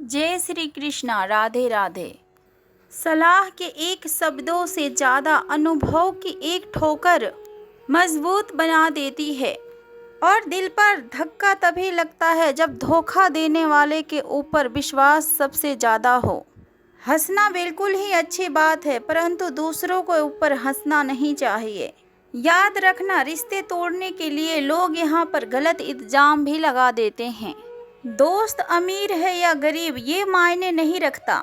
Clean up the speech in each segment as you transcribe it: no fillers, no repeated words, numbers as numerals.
जय श्री कृष्णा। राधे राधे। सलाह के एक शब्दों से ज़्यादा अनुभव की एक ठोकर मजबूत बना देती है और दिल पर धक्का तभी लगता है जब धोखा देने वाले के ऊपर विश्वास सबसे ज़्यादा हो। हंसना बिल्कुल ही अच्छी बात है, परंतु दूसरों के ऊपर हंसना नहीं चाहिए। याद रखना, रिश्ते तोड़ने के लिए लोग यहाँ पर गलत इल्ज़ाम भी लगा देते हैं। दोस्त अमीर है या गरीब ये मायने नहीं रखता,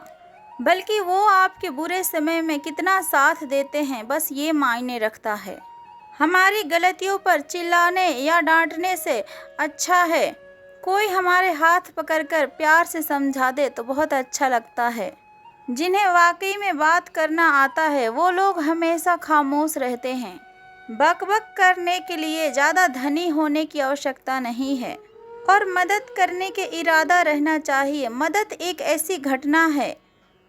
बल्कि वो आपके बुरे समय में कितना साथ देते हैं बस ये मायने रखता है। हमारी गलतियों पर चिल्लाने या डांटने से अच्छा है कोई हमारे हाथ पकड़कर प्यार से समझा दे तो बहुत अच्छा लगता है। जिन्हें वाकई में बात करना आता है वो लोग हमेशा खामोश रहते हैं। बक-बक करने के लिए ज़्यादा धनी होने की आवश्यकता नहीं है और मदद करने के इरादा रहना चाहिए। मदद एक ऐसी घटना है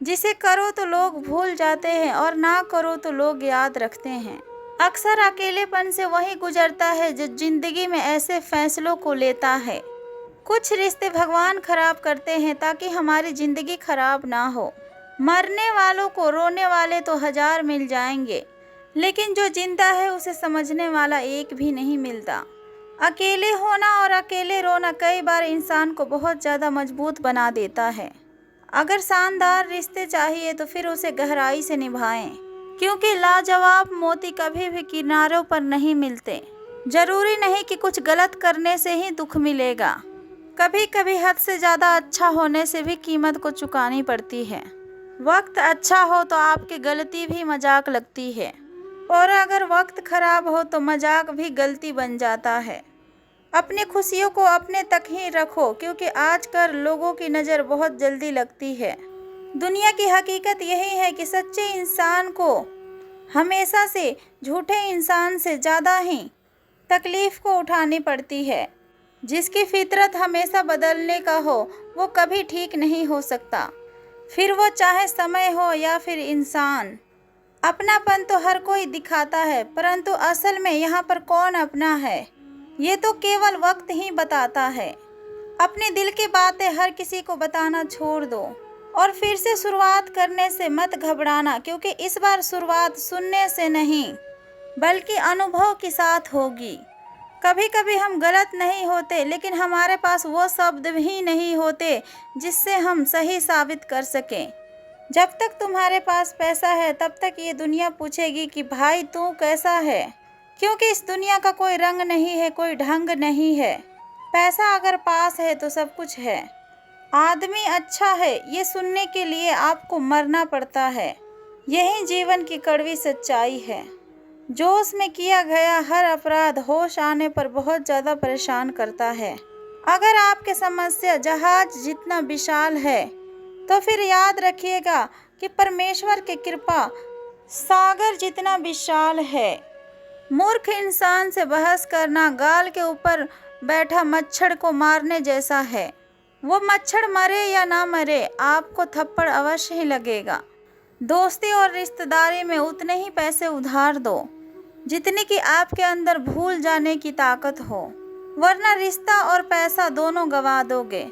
जिसे करो तो लोग भूल जाते हैं और ना करो तो लोग याद रखते हैं। अक्सर अकेलेपन से वही गुजरता है जो जिंदगी में ऐसे फैसलों को लेता है। कुछ रिश्ते भगवान खराब करते हैं ताकि हमारी ज़िंदगी खराब ना हो। मरने वालों को रोने वाले तो हजार मिल जाएंगे, लेकिन जो जिंदा है उसे समझने वाला एक भी नहीं मिलता। अकेले होना और अकेले रोना कई बार इंसान को बहुत ज़्यादा मजबूत बना देता है। अगर शानदार रिश्ते चाहिए तो फिर उसे गहराई से निभाएं, क्योंकि लाजवाब मोती कभी भी किनारों पर नहीं मिलते। ज़रूरी नहीं कि कुछ गलत करने से ही दुख मिलेगा, कभी कभी हद से ज़्यादा अच्छा होने से भी कीमत को चुकानी पड़ती है। वक्त अच्छा हो तो आपकी गलती भी मजाक लगती है, और अगर वक्त खराब हो तो मजाक भी गलती बन जाता है। अपनी खुशियों को अपने तक ही रखो, क्योंकि आजकल लोगों की नज़र बहुत जल्दी लगती है। दुनिया की हकीकत यही है कि सच्चे इंसान को हमेशा से झूठे इंसान से ज़्यादा ही तकलीफ़ को उठानी पड़ती है। जिसकी फितरत हमेशा बदलने का हो वो कभी ठीक नहीं हो सकता, फिर वो चाहे समय हो या फिर इंसान। अपनापन तो हर कोई दिखाता है, परंतु असल में यहाँ पर कौन अपना है ये तो केवल वक्त ही बताता है। अपने दिल की बातें हर किसी को बताना छोड़ दो और फिर से शुरुआत करने से मत घबराना, क्योंकि इस बार शुरुआत सुनने से नहीं बल्कि अनुभव के साथ होगी। कभी कभी हम गलत नहीं होते, लेकिन हमारे पास वो शब्द भी नहीं होते जिससे हम सही साबित कर सकें। जब तक तुम्हारे पास पैसा है तब तक ये दुनिया पूछेगी कि भाई तू कैसा है, क्योंकि इस दुनिया का कोई रंग नहीं है, कोई ढंग नहीं है। पैसा अगर पास है तो सब कुछ है। आदमी अच्छा है ये सुनने के लिए आपको मरना पड़ता है। यही जीवन की कड़वी सच्चाई है। जोश में किया गया हर अपराध होश आने पर बहुत ज़्यादा परेशान करता है। अगर आपकी समस्या जहाज जितना विशाल है तो फिर याद रखिएगा कि परमेश्वर की कृपा सागर जितना विशाल है। मूर्ख इंसान से बहस करना गाल के ऊपर बैठा मच्छर को मारने जैसा है। वो मच्छर मरे या ना मरे आपको थप्पड़ अवश्य ही लगेगा। दोस्ती और रिश्तेदारी में उतने ही पैसे उधार दो जितने कि आपके अंदर भूल जाने की ताकत हो, वरना रिश्ता और पैसा दोनों गंवा दोगे।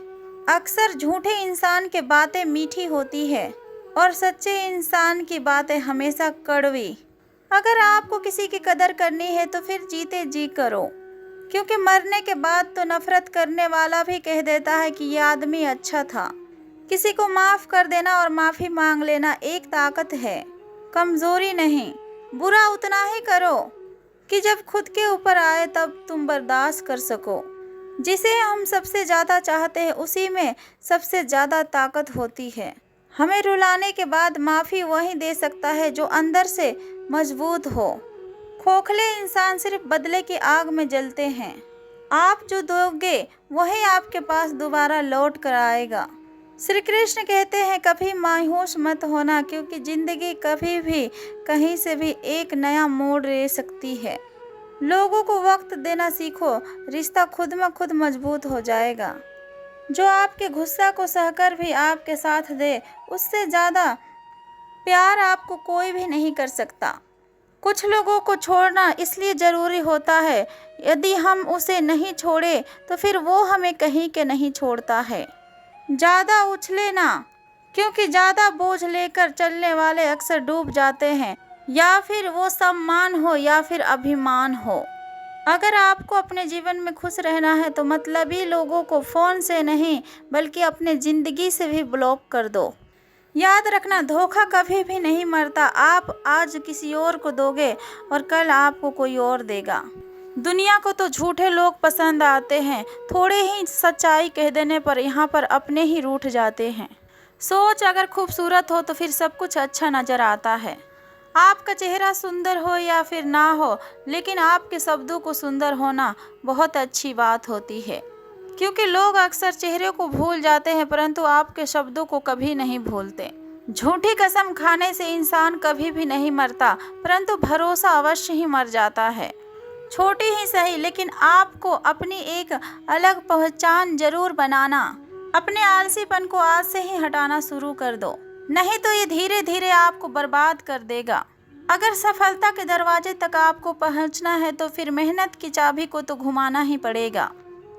अक्सर झूठे इंसान की बातें मीठी होती है और सच्चे इंसान की बातें हमेशा कड़वी। अगर आपको किसी की कदर करनी है तो फिर जीते जी करो, क्योंकि मरने के बाद तो नफरत करने वाला भी कह देता है कि ये आदमी अच्छा था। किसी को माफ़ कर देना और माफ़ी मांग लेना एक ताकत है, कमज़ोरी नहीं। बुरा उतना ही करो कि जब खुद के ऊपर आए तब तुम बर्दाश्त कर सको। जिसे हम सबसे ज़्यादा चाहते हैं उसी में सबसे ज़्यादा ताकत होती है। हमें रुलाने के बाद माफ़ी वही दे सकता है जो अंदर से मजबूत हो। खोखले इंसान सिर्फ बदले की आग में जलते हैं। आप जो दोगे वही आपके पास दोबारा लौट कर आएगा। श्री कृष्ण कहते हैं कभी मायूस मत होना, क्योंकि ज़िंदगी कभी भी कहीं से भी एक नया मोड़ ले सकती है। लोगों को वक्त देना सीखो, रिश्ता खुद में खुद मजबूत हो जाएगा। जो आपके गुस्सा को सहकर भी आपके साथ दे उससे ज़्यादा प्यार आपको कोई भी नहीं कर सकता। कुछ लोगों को छोड़ना इसलिए ज़रूरी होता है, यदि हम उसे नहीं छोड़े तो फिर वो हमें कहीं के नहीं छोड़ता है। ज़्यादा उछले ना, क्योंकि ज़्यादा बोझ लेकर चलने वाले अक्सर डूब जाते हैं, या फिर वो सम्मान हो या फिर अभिमान हो। अगर आपको अपने जीवन में खुश रहना है तो मतलबी लोगों को फ़ोन से नहीं बल्कि अपने ज़िंदगी से भी ब्लॉक कर दो। याद रखना, धोखा कभी भी नहीं मरता। आप आज किसी और को दोगे और कल आपको कोई और देगा। दुनिया को तो झूठे लोग पसंद आते हैं, थोड़े ही सच्चाई कह देने पर यहाँ पर अपने ही रूठ जाते हैं। सोच अगर खूबसूरत हो तो फिर सब कुछ अच्छा नज़र आता है। आपका चेहरा सुंदर हो या फिर ना हो, लेकिन आपके शब्दों को सुंदर होना बहुत अच्छी बात होती है, क्योंकि लोग अक्सर चेहरे को भूल जाते हैं परंतु आपके शब्दों को कभी नहीं भूलते। झूठी कसम खाने से इंसान कभी भी नहीं मरता, परंतु भरोसा अवश्य ही मर जाता है। छोटी ही सही, लेकिन आपको अपनी एक अलग पहचान जरूर बनाना। अपने आलसीपन को आज से ही हटाना शुरू कर दो, नहीं तो ये धीरे धीरे आपको बर्बाद कर देगा। अगर सफलता के दरवाजे तक आपको पहुंचना है तो फिर मेहनत की चाबी को तो घुमाना ही पड़ेगा।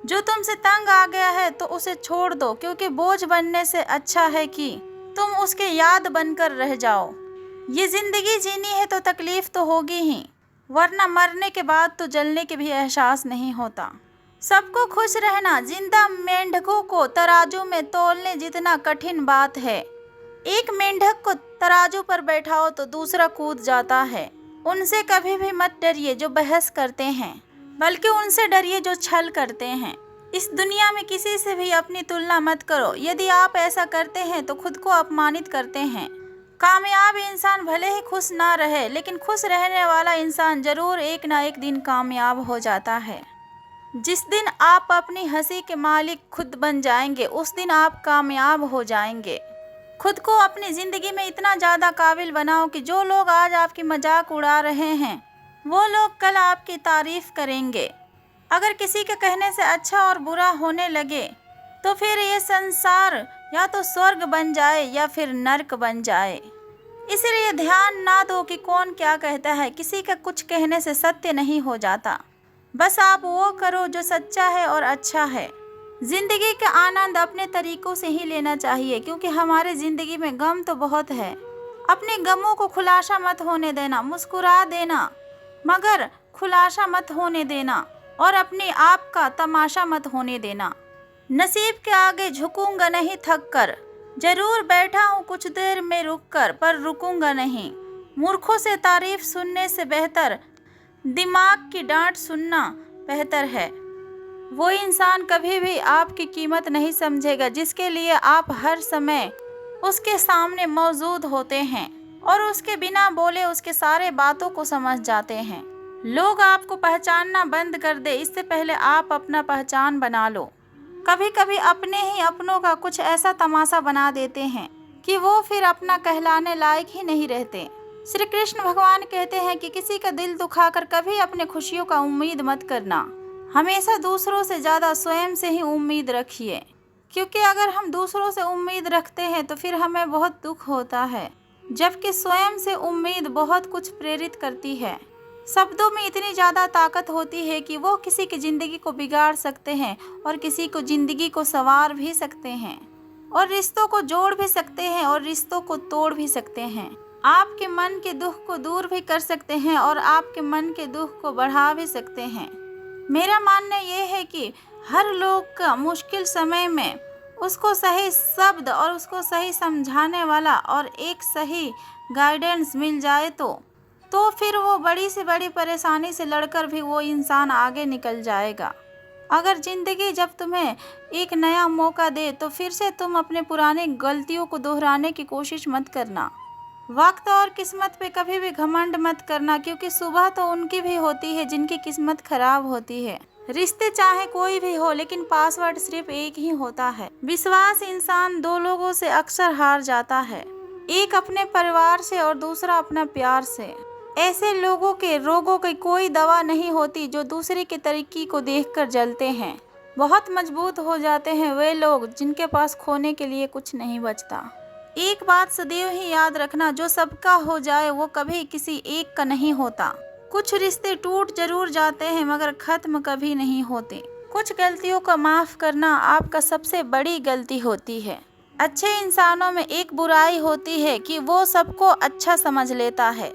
जो तुमसे तंग आ गया है तो उसे छोड़ दो, क्योंकि बोझ बनने से अच्छा है कि तुम उसके याद बनकर रह जाओ। ये जिंदगी जीनी है तो तकलीफ तो होगी ही, वरना मरने के बाद तो जलने के भी एहसास नहीं होता। सबको खुश रहना जिंदा मेंढकों को तराजू में तौलने जितना कठिन बात है। एक मेंढक को तराजू पर बैठाओ तो दूसरा कूद जाता है। उनसे कभी भी मत डरिए जो बहस करते हैं, बल्कि उनसे डरिए जो छल करते हैं। इस दुनिया में किसी से भी अपनी तुलना मत करो। यदि आप ऐसा करते हैं तो खुद को अपमानित करते हैं। कामयाब इंसान भले ही खुश ना रहे, लेकिन खुश रहने वाला इंसान जरूर एक ना एक दिन कामयाब हो जाता है। जिस दिन आप अपनी हंसी के मालिक खुद बन जाएंगे, उस दिन आप कामयाब हो जाएंगे। खुद को अपनी ज़िंदगी में इतना ज़्यादा काबिल बनाओ कि जो लोग आज आपकी मजाक उड़ा रहे हैं वो लोग कल आपकी तारीफ करेंगे। अगर किसी के कहने से अच्छा और बुरा होने लगे तो फिर ये संसार या तो स्वर्ग बन जाए या फिर नर्क बन जाए। इसलिए ध्यान ना दो कि कौन क्या कहता है। किसी का कुछ कहने से सत्य नहीं हो जाता। बस आप वो करो जो सच्चा है और अच्छा है। जिंदगी का आनंद अपने तरीकों से ही लेना चाहिए, क्योंकि हमारे ज़िंदगी में गम तो बहुत है। अपने गमों को खुलासा मत होने देना। मुस्कुरा देना मगर खुलासा मत होने देना, और अपने आप का तमाशा मत होने देना। नसीब के आगे झुकूंगा नहीं थक कर, जरूर बैठा हूँ कुछ देर में रुक कर, पर रुकूंगा नहीं। मूर्खों से तारीफ सुनने से बेहतर दिमाग की डांट सुनना बेहतर है। वो इंसान कभी भी आपकी कीमत नहीं समझेगा जिसके लिए आप हर समय उसके सामने मौजूद होते हैं और उसके बिना बोले उसके सारे बातों को समझ जाते हैं। लोग आपको पहचानना बंद कर दे इससे पहले आप अपना पहचान बना लो। कभी कभी अपने ही अपनों का कुछ ऐसा तमाशा बना देते हैं कि वो फिर अपना कहलाने लायक ही नहीं रहते। श्री कृष्ण भगवान कहते हैं कि किसी का दिल दुखाकर कभी अपने खुशियों का उम्मीद मत करना। हमेशा दूसरों से ज़्यादा स्वयं से ही उम्मीद रखिए, क्योंकि अगर हम दूसरों से उम्मीद रखते हैं तो फिर हमें बहुत दुख होता है, जबकि स्वयं से उम्मीद बहुत कुछ प्रेरित करती है। शब्दों में इतनी ज़्यादा ताकत होती है कि वो किसी की ज़िंदगी को बिगाड़ सकते हैं और किसी को ज़िंदगी को संवार भी सकते हैं, और रिश्तों को जोड़ भी सकते हैं और रिश्तों को तोड़ भी सकते हैं। आपके मन के दुख को दूर भी कर सकते हैं और आपके मन के दुख को बढ़ा भी सकते हैं। मेरा मानना ये है कि हर लोग का मुश्किल समय में उसको सही शब्द और उसको सही समझाने वाला और एक सही गाइडेंस मिल जाए तो फिर वो बड़ी से बड़ी परेशानी से लड़कर भी वो इंसान आगे निकल जाएगा। अगर ज़िंदगी जब तुम्हें एक नया मौका दे तो फिर से तुम अपने पुरानी गलतियों को दोहराने की कोशिश मत करना। वक्त और किस्मत पे कभी भी घमंड मत करना, क्योंकि सुबह तो उनकी भी होती है जिनकी किस्मत खराब होती है। रिश्ते चाहे कोई भी हो, लेकिन पासवर्ड सिर्फ एक ही होता है। विश्वास इंसान दो लोगों से अक्सर हार जाता है, एक अपने परिवार से और दूसरा अपना प्यार से। ऐसे लोगों के रोगों की कोई दवा नहीं होती जो दूसरे के तरीके को देखकर जलते हैं। बहुत मजबूत हो जाते हैं वे लोग जिनके पास खोने के लिए कुछ नहीं बचता। एक बात सदैव ही याद रखना, जो सबका हो जाए वो कभी किसी एक का नहीं होता। कुछ रिश्ते टूट जरूर जाते हैं मगर खत्म कभी नहीं होते। कुछ गलतियों को माफ़ करना आपका सबसे बड़ी गलती होती है। अच्छे इंसानों में एक बुराई होती है कि वो सबको अच्छा समझ लेता है।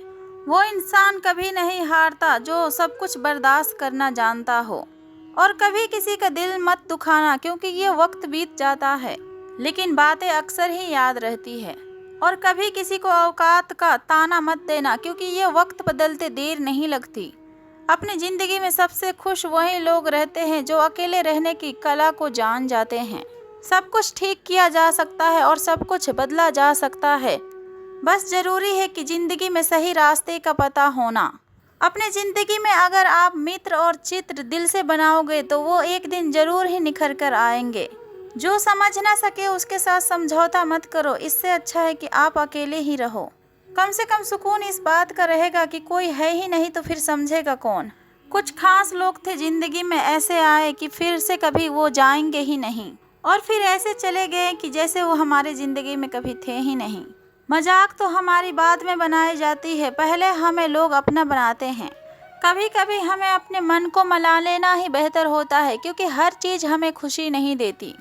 वो इंसान कभी नहीं हारता जो सब कुछ बर्दाश्त करना जानता हो। और कभी किसी का दिल मत दुखाना, क्योंकि ये वक्त बीत जाता है लेकिन बातें अक्सर ही याद रहती है। और कभी किसी को औकात का ताना मत देना, क्योंकि ये वक्त बदलते देर नहीं लगती। अपनी ज़िंदगी में सबसे खुश वही लोग रहते हैं जो अकेले रहने की कला को जान जाते हैं। सब कुछ ठीक किया जा सकता है और सब कुछ बदला जा सकता है। बस ज़रूरी है कि ज़िंदगी में सही रास्ते का पता होना। अपनी ज़िंदगी में अगर आप मित्र और चित्र दिल से बनाओगे तो वो एक दिन ज़रूर ही निखर कर आएंगे। जो समझ ना सके उसके साथ समझौता मत करो। इससे अच्छा है कि आप अकेले ही रहो। कम से कम सुकून इस बात का रहेगा कि कोई है ही नहीं तो फिर समझेगा कौन। कुछ खास लोग थे ज़िंदगी में, ऐसे आए कि फिर से कभी वो जाएंगे ही नहीं, और फिर ऐसे चले गए कि जैसे वो हमारी ज़िंदगी में कभी थे ही नहीं। मजाक तो हमारी बाद में बनाई जाती है, पहले हमें लोग अपना बनाते हैं। कभी कभी हमें अपने मन को मना लेना ही बेहतर होता है, क्योंकि हर चीज़ हमें खुशी नहीं देती।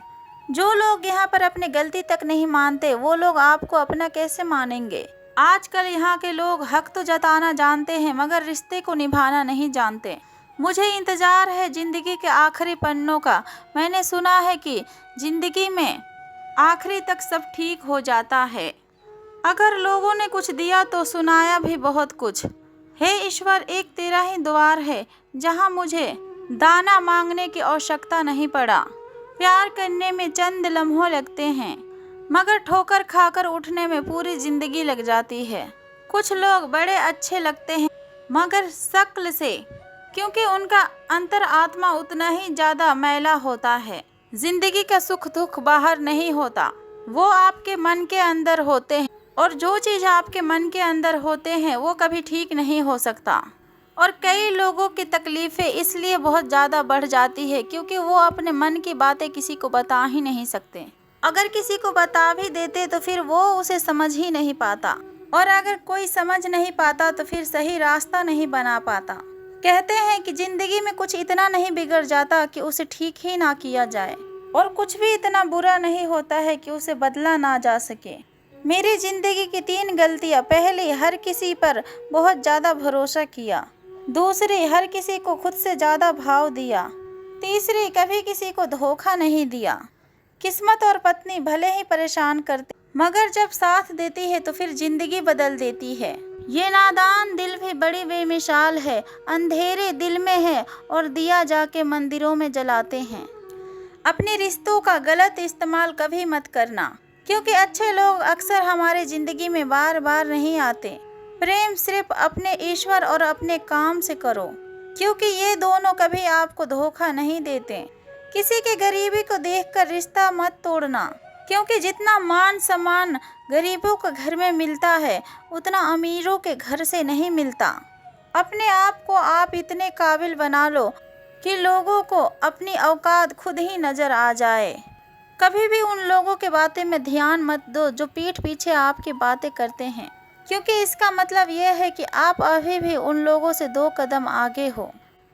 जो लोग यहाँ पर अपनी गलती तक नहीं मानते वो लोग आपको अपना कैसे मानेंगे। आजकल यहाँ के लोग हक तो जताना जानते हैं मगर रिश्ते को निभाना नहीं जानते। मुझे इंतज़ार है ज़िंदगी के आखिरी पन्नों का। मैंने सुना है कि ज़िंदगी में आखिरी तक सब ठीक हो जाता है। अगर लोगों ने कुछ दिया तो सुनाया भी बहुत कुछ। हे ईश्वर, एक तेरा ही द्वार है जहाँ मुझे दाना मांगने की आवश्यकता नहीं पड़ा। प्यार करने में चंद लम्हों लगते हैं मगर ठोकर खाकर उठने में पूरी जिंदगी लग जाती है। कुछ लोग बड़े अच्छे लगते हैं मगर शक्ल से, क्योंकि उनका अंतर आत्मा उतना ही ज़्यादा मैला होता है। जिंदगी का सुख दुख बाहर नहीं होता, वो आपके मन के अंदर होते हैं। और जो चीज़ आपके मन के अंदर होते हैं वो कभी ठीक नहीं हो सकता। और कई लोगों की तकलीफ़ें इसलिए बहुत ज़्यादा बढ़ जाती है क्योंकि वो अपने मन की बातें किसी को बता ही नहीं सकते। अगर किसी को बता भी देते तो फिर वो उसे समझ ही नहीं पाता, और अगर कोई समझ नहीं पाता तो फिर सही रास्ता नहीं बना पाता। कहते हैं कि ज़िंदगी में कुछ इतना नहीं बिगड़ जाता कि उसे ठीक ही ना किया जाए, और कुछ भी इतना बुरा नहीं होता है कि उसे बदला ना जा सके। मेरी ज़िंदगी की 3 गलतियाँ। पहली, हर किसी पर बहुत ज़्यादा भरोसा किया। दूसरी, हर किसी को खुद से ज़्यादा भाव दिया। तीसरी, कभी किसी को धोखा नहीं दिया। किस्मत और पत्नी भले ही परेशान करते मगर जब साथ देती है तो फिर जिंदगी बदल देती है। ये नादान दिल भी बड़ी बेमिसाल है, अंधेरे दिल में है और दिया जाके मंदिरों में जलाते हैं। अपने रिश्तों का गलत इस्तेमाल कभी मत करना, क्योंकि अच्छे लोग अक्सर हमारे ज़िंदगी में बार बार नहीं आते। प्रेम सिर्फ अपने ईश्वर और अपने काम से करो, क्योंकि ये दोनों कभी आपको धोखा नहीं देते। किसी के गरीबी को देखकर रिश्ता मत तोड़ना, क्योंकि जितना मान सम्मान गरीबों के घर में मिलता है उतना अमीरों के घर से नहीं मिलता। अपने आप को आप इतने काबिल बना लो कि लोगों को अपनी औकात खुद ही नज़र आ जाए। कभी भी उन लोगों के बातें में ध्यान मत दो जो पीठ पीछे आपकी बातें करते हैं, क्योंकि इसका मतलब यह है कि आप अभी भी उन लोगों से 2 कदम आगे हो।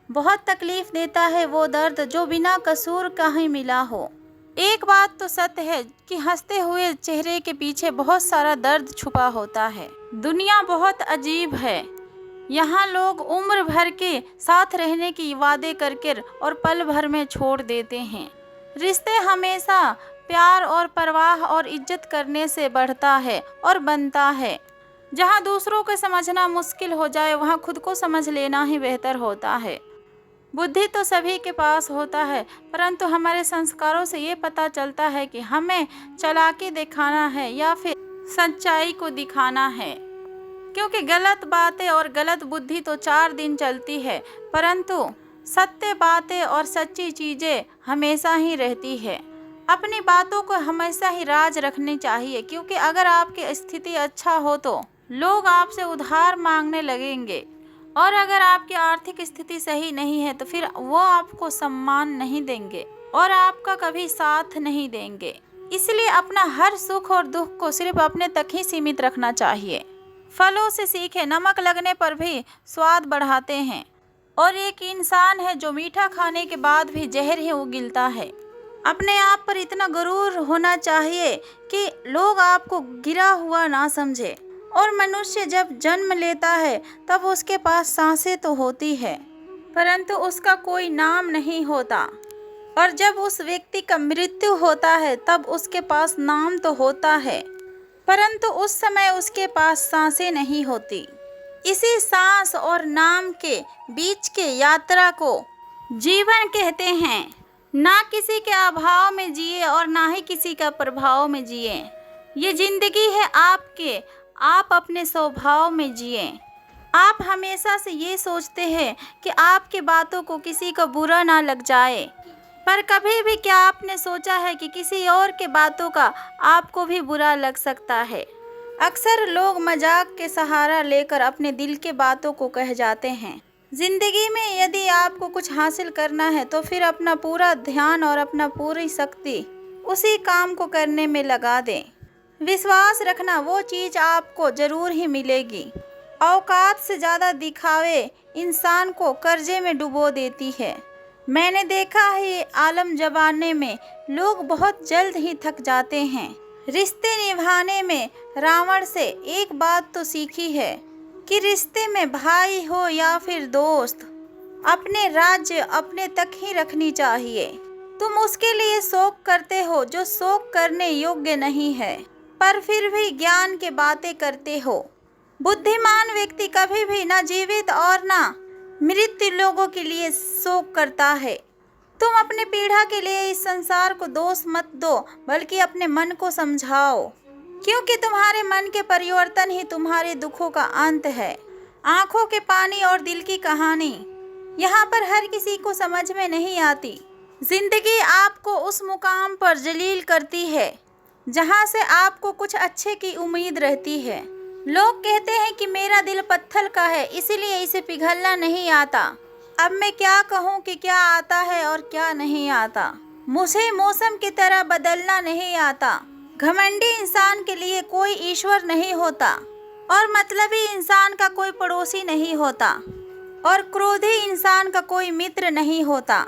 बहुत तकलीफ़ देता है वो दर्द जो बिना कसूर का ही मिला हो। एक बात तो सत्य है कि हंसते हुए चेहरे के पीछे बहुत सारा दर्द छुपा होता है। दुनिया बहुत अजीब है। यहाँ लोग उम्र भर के साथ रहने की वादे करके और पल भर में छोड़ देते हैं। रिश्ते हमेशा प्यार और परवाह और इज्जत करने से बढ़ता है और बनता है। जहाँ दूसरों को समझना मुश्किल हो जाए वहाँ खुद को समझ लेना ही बेहतर होता है। बुद्धि तो सभी के पास होता है, परंतु हमारे संस्कारों से ये पता चलता है कि हमें चालाकी दिखाना है या फिर सच्चाई को दिखाना है। क्योंकि गलत बातें और गलत बुद्धि तो 4 दिन चलती है, परंतु सत्य बातें और सच्ची चीज़ें हमेशा ही रहती है। अपनी बातों को हमेशा ही राज रखनी चाहिए, क्योंकि अगर आपकी स्थिति अच्छा हो तो लोग आपसे उधार मांगने लगेंगे, और अगर आपकी आर्थिक स्थिति सही नहीं है तो फिर वो आपको सम्मान नहीं देंगे और आपका कभी साथ नहीं देंगे। इसलिए अपना हर सुख और दुख को सिर्फ अपने तक ही सीमित रखना चाहिए। फलों से सीखे, नमक लगने पर भी स्वाद बढ़ाते हैं। और एक इंसान है जो मीठा खाने के बाद भी जहर ही उगलता है। अपने आप पर इतना गुरूर होना चाहिए कि लोग आपको गिरा हुआ ना समझे। और मनुष्य जब जन्म लेता है तब उसके पास सांसें तो होती है, परंतु उसका कोई नाम नहीं होता। और जब उस व्यक्ति का मृत्यु होता है तब उसके पास नाम तो होता है, परंतु उस समय उसके पास सांसें नहीं होती। इसी सांस और नाम के बीच के यात्रा को जीवन कहते हैं। ना किसी के अभाव में जिए और ना ही किसी का प्रभाव में जिए। ये जिंदगी है आपके, आप अपने स्वभाव में जिए। आप हमेशा से ये सोचते हैं कि आपके बातों को किसी को बुरा ना लग जाए, पर कभी भी क्या आपने सोचा है कि किसी और के बातों का आपको भी बुरा लग सकता है। अक्सर लोग मजाक के सहारा लेकर अपने दिल के बातों को कह जाते हैं। जिंदगी में यदि आपको कुछ हासिल करना है तो फिर अपना पूरा ध्यान और अपना पूरी शक्ति उसी काम को करने में लगा दें। विश्वास रखना, वो चीज़ आपको ज़रूर ही मिलेगी। औकात से ज़्यादा दिखावे इंसान को कर्जे में डुबो देती है। मैंने देखा है ये आलम जमाने में लोग बहुत जल्द ही थक जाते हैं। रिश्ते निभाने में रावण से एक बात तो सीखी है कि रिश्ते में भाई हो या फिर दोस्त, अपने राज्य अपने तक ही रखनी चाहिए। तुम उसके लिए शोक करते हो जो शोक करने योग्य नहीं है, पर फिर भी ज्ञान के बातें करते हो। बुद्धिमान व्यक्ति कभी भी न जीवित और न मृत लोगों के लिए शोक करता है। तुम अपने पीढ़ा के लिए इस संसार को दोष मत दो, बल्कि अपने मन को समझाओ, क्योंकि तुम्हारे मन के परिवर्तन ही तुम्हारे दुखों का अंत है। आंखों के पानी और दिल की कहानी यहाँ पर हर किसी को समझ में नहीं आती। जिंदगी आपको उस मुकाम पर जलील करती है जहाँ से आपको कुछ अच्छे की उम्मीद रहती है। लोग कहते हैं कि मेरा दिल पत्थर का है, इसलिए इसे पिघलना नहीं आता। अब मैं क्या कहूँ कि क्या आता है और क्या नहीं आता। मुझे मौसम की तरह बदलना नहीं आता। घमंडी इंसान के लिए कोई ईश्वर नहीं होता और मतलबी इंसान का कोई पड़ोसी नहीं होता और क्रोधी इंसान का कोई मित्र नहीं होता।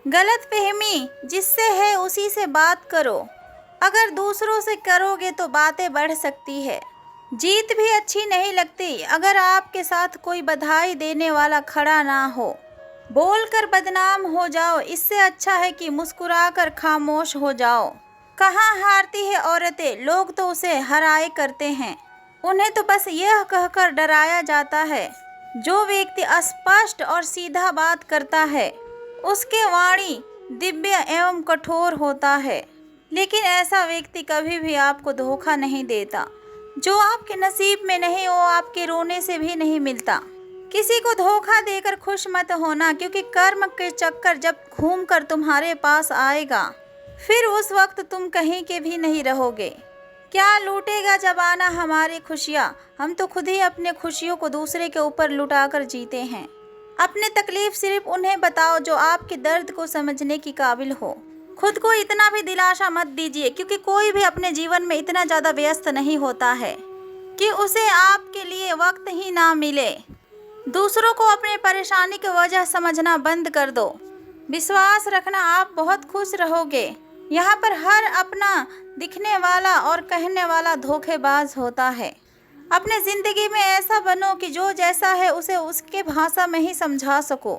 गलतफहमी जिससे है उसी से बात करो। अगर दूसरों से करोगे तो बातें बढ़ सकती है। जीत भी अच्छी नहीं लगती अगर आपके साथ कोई बधाई देने वाला खड़ा ना हो। बोलकर बदनाम हो जाओ, इससे अच्छा है कि मुस्कुराकर खामोश हो जाओ। कहाँ हारती है औरतें, लोग तो उसे हराए करते हैं। उन्हें तो बस यह कहकर डराया जाता है। जो व्यक्ति स्पष्ट और सीधा बात करता है उसके वाणी दिव्य एवं कठोर होता है, लेकिन ऐसा व्यक्ति कभी भी आपको धोखा नहीं देता। जो आपके नसीब में नहीं वो आपके रोने से भी नहीं मिलता। किसी को धोखा देकर खुश मत होना, क्योंकि कर्म के चक्कर जब घूमकर तुम्हारे पास आएगा फिर उस वक्त तुम कहीं के भी नहीं रहोगे। क्या लूटेगा जमाना हमारी खुशियाँ, हम तो खुद ही अपने खुशियों को दूसरे के ऊपर लुटाकर जीते हैं। अपने तकलीफ सिर्फ उन्हें बताओ जो आपके दर्द को समझने की काबिल हो। खुद को इतना भी दिलासा मत दीजिए, क्योंकि कोई भी अपने जीवन में इतना ज़्यादा व्यस्त नहीं होता है कि उसे आपके लिए वक्त ही ना मिले। दूसरों को अपने परेशानी की वजह समझना बंद कर दो। विश्वास रखना, आप बहुत खुश रहोगे। यहाँ पर हर अपना दिखने वाला और कहने वाला धोखेबाज होता है। अपने ज़िंदगी में ऐसा बनो कि जो जैसा है उसे उसके भाषा में ही समझा सको।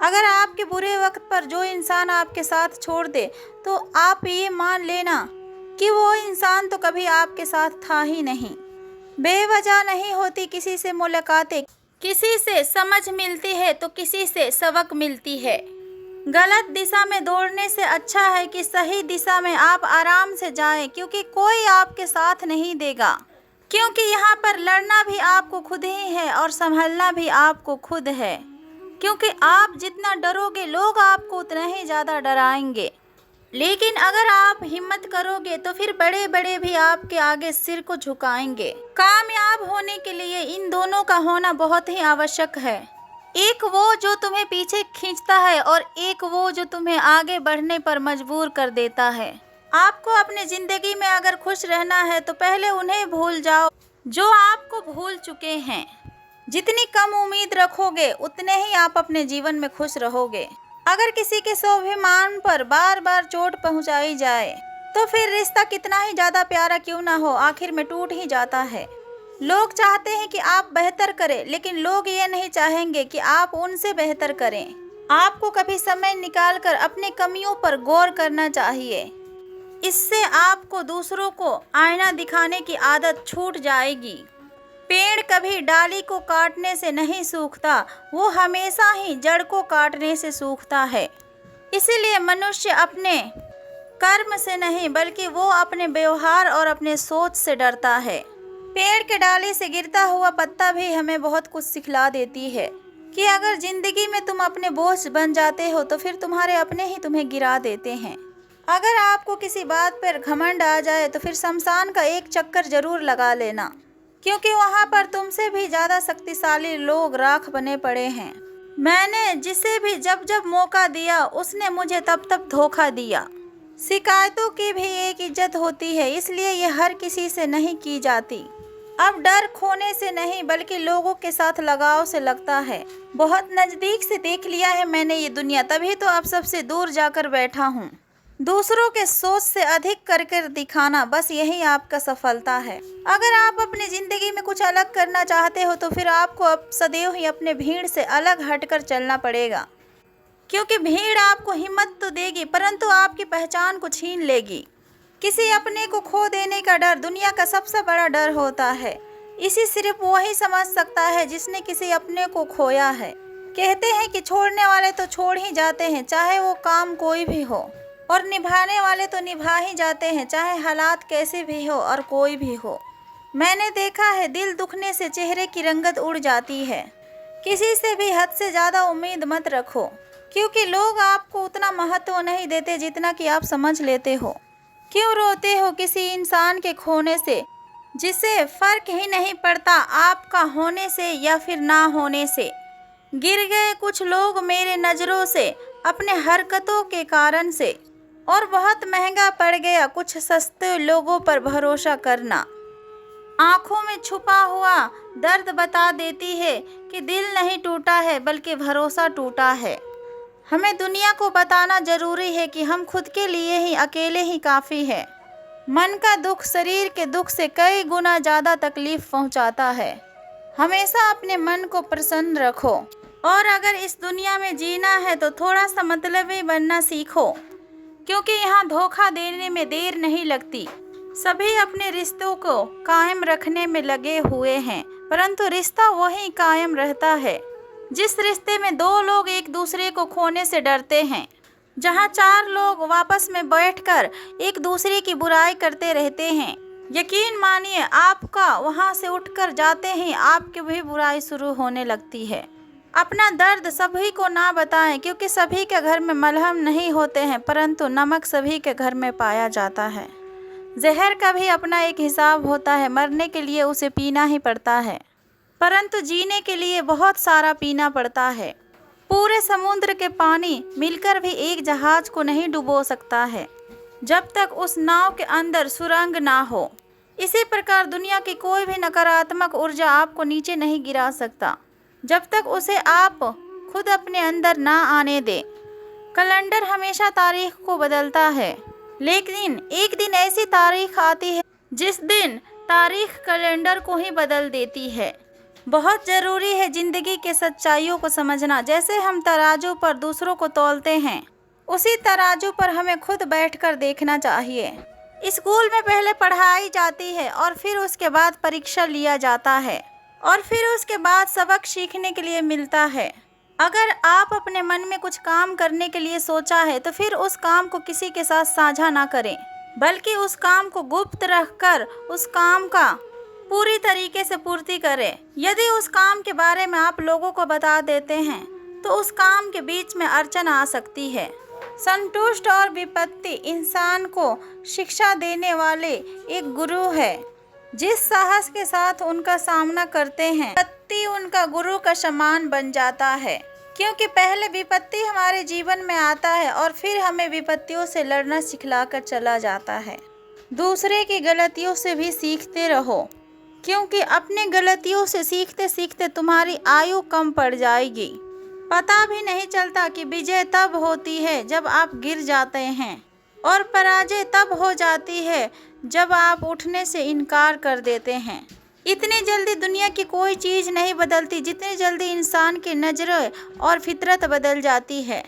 अगर आपके बुरे वक्त पर जो इंसान आपके साथ छोड़ दे तो आप ये मान लेना कि वो इंसान तो कभी आपके साथ था ही नहीं। बेवजह नहीं होती किसी से मुलाकातें, किसी से समझ मिलती है तो किसी से सबक मिलती है। गलत दिशा में दौड़ने से अच्छा है कि सही दिशा में आप आराम से जाएं, क्योंकि कोई आपके साथ नहीं देगा। क्योंकि यहाँ पर लड़ना भी आपको खुद ही है और संभलना भी आपको खुद है। क्योंकि आप जितना डरोगे लोग आपको उतना ही ज़्यादा डराएंगे, लेकिन अगर आप हिम्मत करोगे तो फिर बड़े बड़े भी आपके आगे सिर को झुकाएंगे। कामयाब होने के लिए इन दोनों का होना बहुत ही आवश्यक है। एक वो जो तुम्हें पीछे खींचता है और एक वो जो तुम्हें आगे बढ़ने पर मजबूर कर देता है। आपको अपनी ज़िंदगी में अगर खुश रहना है तो पहले उन्हें भूल जाओ जो आपको भूल चुके हैं। जितनी कम उम्मीद रखोगे उतने ही आप अपने जीवन में खुश रहोगे। अगर किसी के स्वाभिमान पर बार बार चोट पहुंचाई जाए तो फिर रिश्ता कितना ही ज्यादा प्यारा क्यों ना हो, आखिर में टूट ही जाता है। लोग चाहते हैं कि आप बेहतर करें, लेकिन लोग ये नहीं चाहेंगे कि आप उनसे बेहतर करें। आपको कभी समय निकालकर अपने कमियों पर गौर करना चाहिए। इससे आपको दूसरों को आईना दिखाने की आदत छूट जाएगी। पेड़ कभी डाली को काटने से नहीं सूखता, वो हमेशा ही जड़ को काटने से सूखता है। इसीलिए मनुष्य अपने कर्म से नहीं बल्कि वो अपने व्यवहार और अपने सोच से डरता है। पेड़ के डाली से गिरता हुआ पत्ता भी हमें बहुत कुछ सिखला देती है कि अगर जिंदगी में तुम अपने बोझ बन जाते हो तो फिर तुम्हारे अपने ही तुम्हें गिरा देते हैं। अगर आपको किसी बात पर घमंड आ जाए तो फिर शमशान का एक चक्कर जरूर लगा लेना, क्योंकि वहाँ पर तुमसे भी ज़्यादा शक्तिशाली लोग राख बने पड़े हैं। मैंने जिसे भी जब जब मौका दिया उसने मुझे तब तब धोखा दिया। शिकायतों की भी एक इज्जत होती है, इसलिए ये हर किसी से नहीं की जाती। अब डर खोने से नहीं बल्कि लोगों के साथ लगाव से लगता है। बहुत नज़दीक से देख लिया है मैंने ये दुनिया, तभी तो अब सबसे दूर जाकर बैठा हूँ। दूसरों के सोच से अधिक कर दिखाना, बस यही आपका सफलता है। अगर आप अपनी ज़िंदगी में कुछ अलग करना चाहते हो तो फिर आपको अब सदैव ही अपने भीड़ से अलग हटकर चलना पड़ेगा, क्योंकि भीड़ आपको हिम्मत तो देगी परंतु आपकी पहचान को छीन लेगी। किसी अपने को खो देने का डर दुनिया का सबसे बड़ा डर होता है। इसे सिर्फ वही समझ सकता है जिसने किसी अपने को खोया है। कहते हैं कि छोड़ने वाले तो छोड़ ही जाते हैं, चाहे वो काम कोई भी हो, और निभाने वाले तो निभा ही जाते हैं, चाहे हालात कैसे भी हो और कोई भी हो। मैंने देखा है दिल दुखने से चेहरे की रंगत उड़ जाती है। किसी से भी हद से ज़्यादा उम्मीद मत रखो, क्योंकि लोग आपको उतना महत्व नहीं देते जितना कि आप समझ लेते हो। क्यों रोते हो किसी इंसान के खोने से जिसे फर्क ही नहीं पड़ता आपका होने से या फिर ना होने से। गिर गए कुछ लोग मेरे नज़रों से अपने हरकतों के कारण से, और बहुत महंगा पड़ गया कुछ सस्ते लोगों पर भरोसा करना। आँखों में छुपा हुआ दर्द बता देती है कि दिल नहीं टूटा है बल्कि भरोसा टूटा है। हमें दुनिया को बताना जरूरी है कि हम खुद के लिए ही अकेले ही काफ़ी है। मन का दुख शरीर के दुख से कई गुना ज़्यादा तकलीफ पहुंचाता है। हमेशा अपने मन को प्रसन्न रखो, और अगर इस दुनिया में जीना है तो थोड़ा सा मतलबी बनना सीखो, क्योंकि यहाँ धोखा देने में देर नहीं लगती। सभी अपने रिश्तों को कायम रखने में लगे हुए हैं, परंतु रिश्ता वही कायम रहता है जिस रिश्ते में दो लोग एक दूसरे को खोने से डरते हैं। जहाँ चार लोग आपस में बैठकर एक दूसरे की बुराई करते रहते हैं, यकीन मानिए आपका वहाँ से उठकर जाते ही आपकी भी बुराई शुरू होने लगती है। अपना दर्द सभी को ना बताएं, क्योंकि सभी के घर में मलहम नहीं होते हैं, परंतु नमक सभी के घर में पाया जाता है। जहर का भी अपना एक हिसाब होता है, मरने के लिए उसे पीना ही पड़ता है, परंतु जीने के लिए बहुत सारा पीना पड़ता है। पूरे समुद्र के पानी मिलकर भी एक जहाज को नहीं डुबो सकता है जब तक उस नाव के अंदर सुरंग ना हो। इसी प्रकार दुनिया की कोई भी नकारात्मक ऊर्जा आपको नीचे नहीं गिरा सकता जब तक उसे आप खुद अपने अंदर ना आने दे। कैलेंडर हमेशा तारीख को बदलता है, लेकिन एक दिन ऐसी तारीख आती है जिस दिन तारीख कैलेंडर को ही बदल देती है। बहुत ज़रूरी है ज़िंदगी के सच्चाइयों को समझना। जैसे हम तराजू पर दूसरों को तौलते हैं, उसी तराजू पर हमें खुद बैठकर देखना चाहिए। स्कूल में पहले पढ़ाई जाती है और फिर उसके बाद परीक्षा लिया जाता है, और फिर उसके बाद सबक सीखने के लिए मिलता है। अगर आप अपने मन में कुछ काम करने के लिए सोचा है तो फिर उस काम को किसी के साथ साझा ना करें, बल्कि उस काम को गुप्त रखकर उस काम का पूरी तरीके से पूर्ति करें। यदि उस काम के बारे में आप लोगों को बता देते हैं तो उस काम के बीच में अड़चन आ सकती है। संतुष्ट और विपत्ति इंसान को शिक्षा देने वाले एक गुरु है। जिस साहस के साथ उनका सामना करते हैं, विपत्ति उनका गुरु का समान बन जाता है, क्योंकि पहले विपत्ति हमारे जीवन में आता है और फिर हमें विपत्तियों से लड़ना सिखलाकर चला जाता है। दूसरे की गलतियों से भी सीखते रहो, क्योंकि अपने गलतियों से सीखते सीखते तुम्हारी आयु कम पड़ जाएगी। पता भी नहीं चलता कि विजय तब होती है जब आप गिर जाते हैं और पराजय तब हो जाती है जब आप उठने से इनकार कर देते हैं। इतनी जल्दी दुनिया की कोई चीज़ नहीं बदलती जितनी जल्दी इंसान की नज़रें और फितरत बदल जाती है।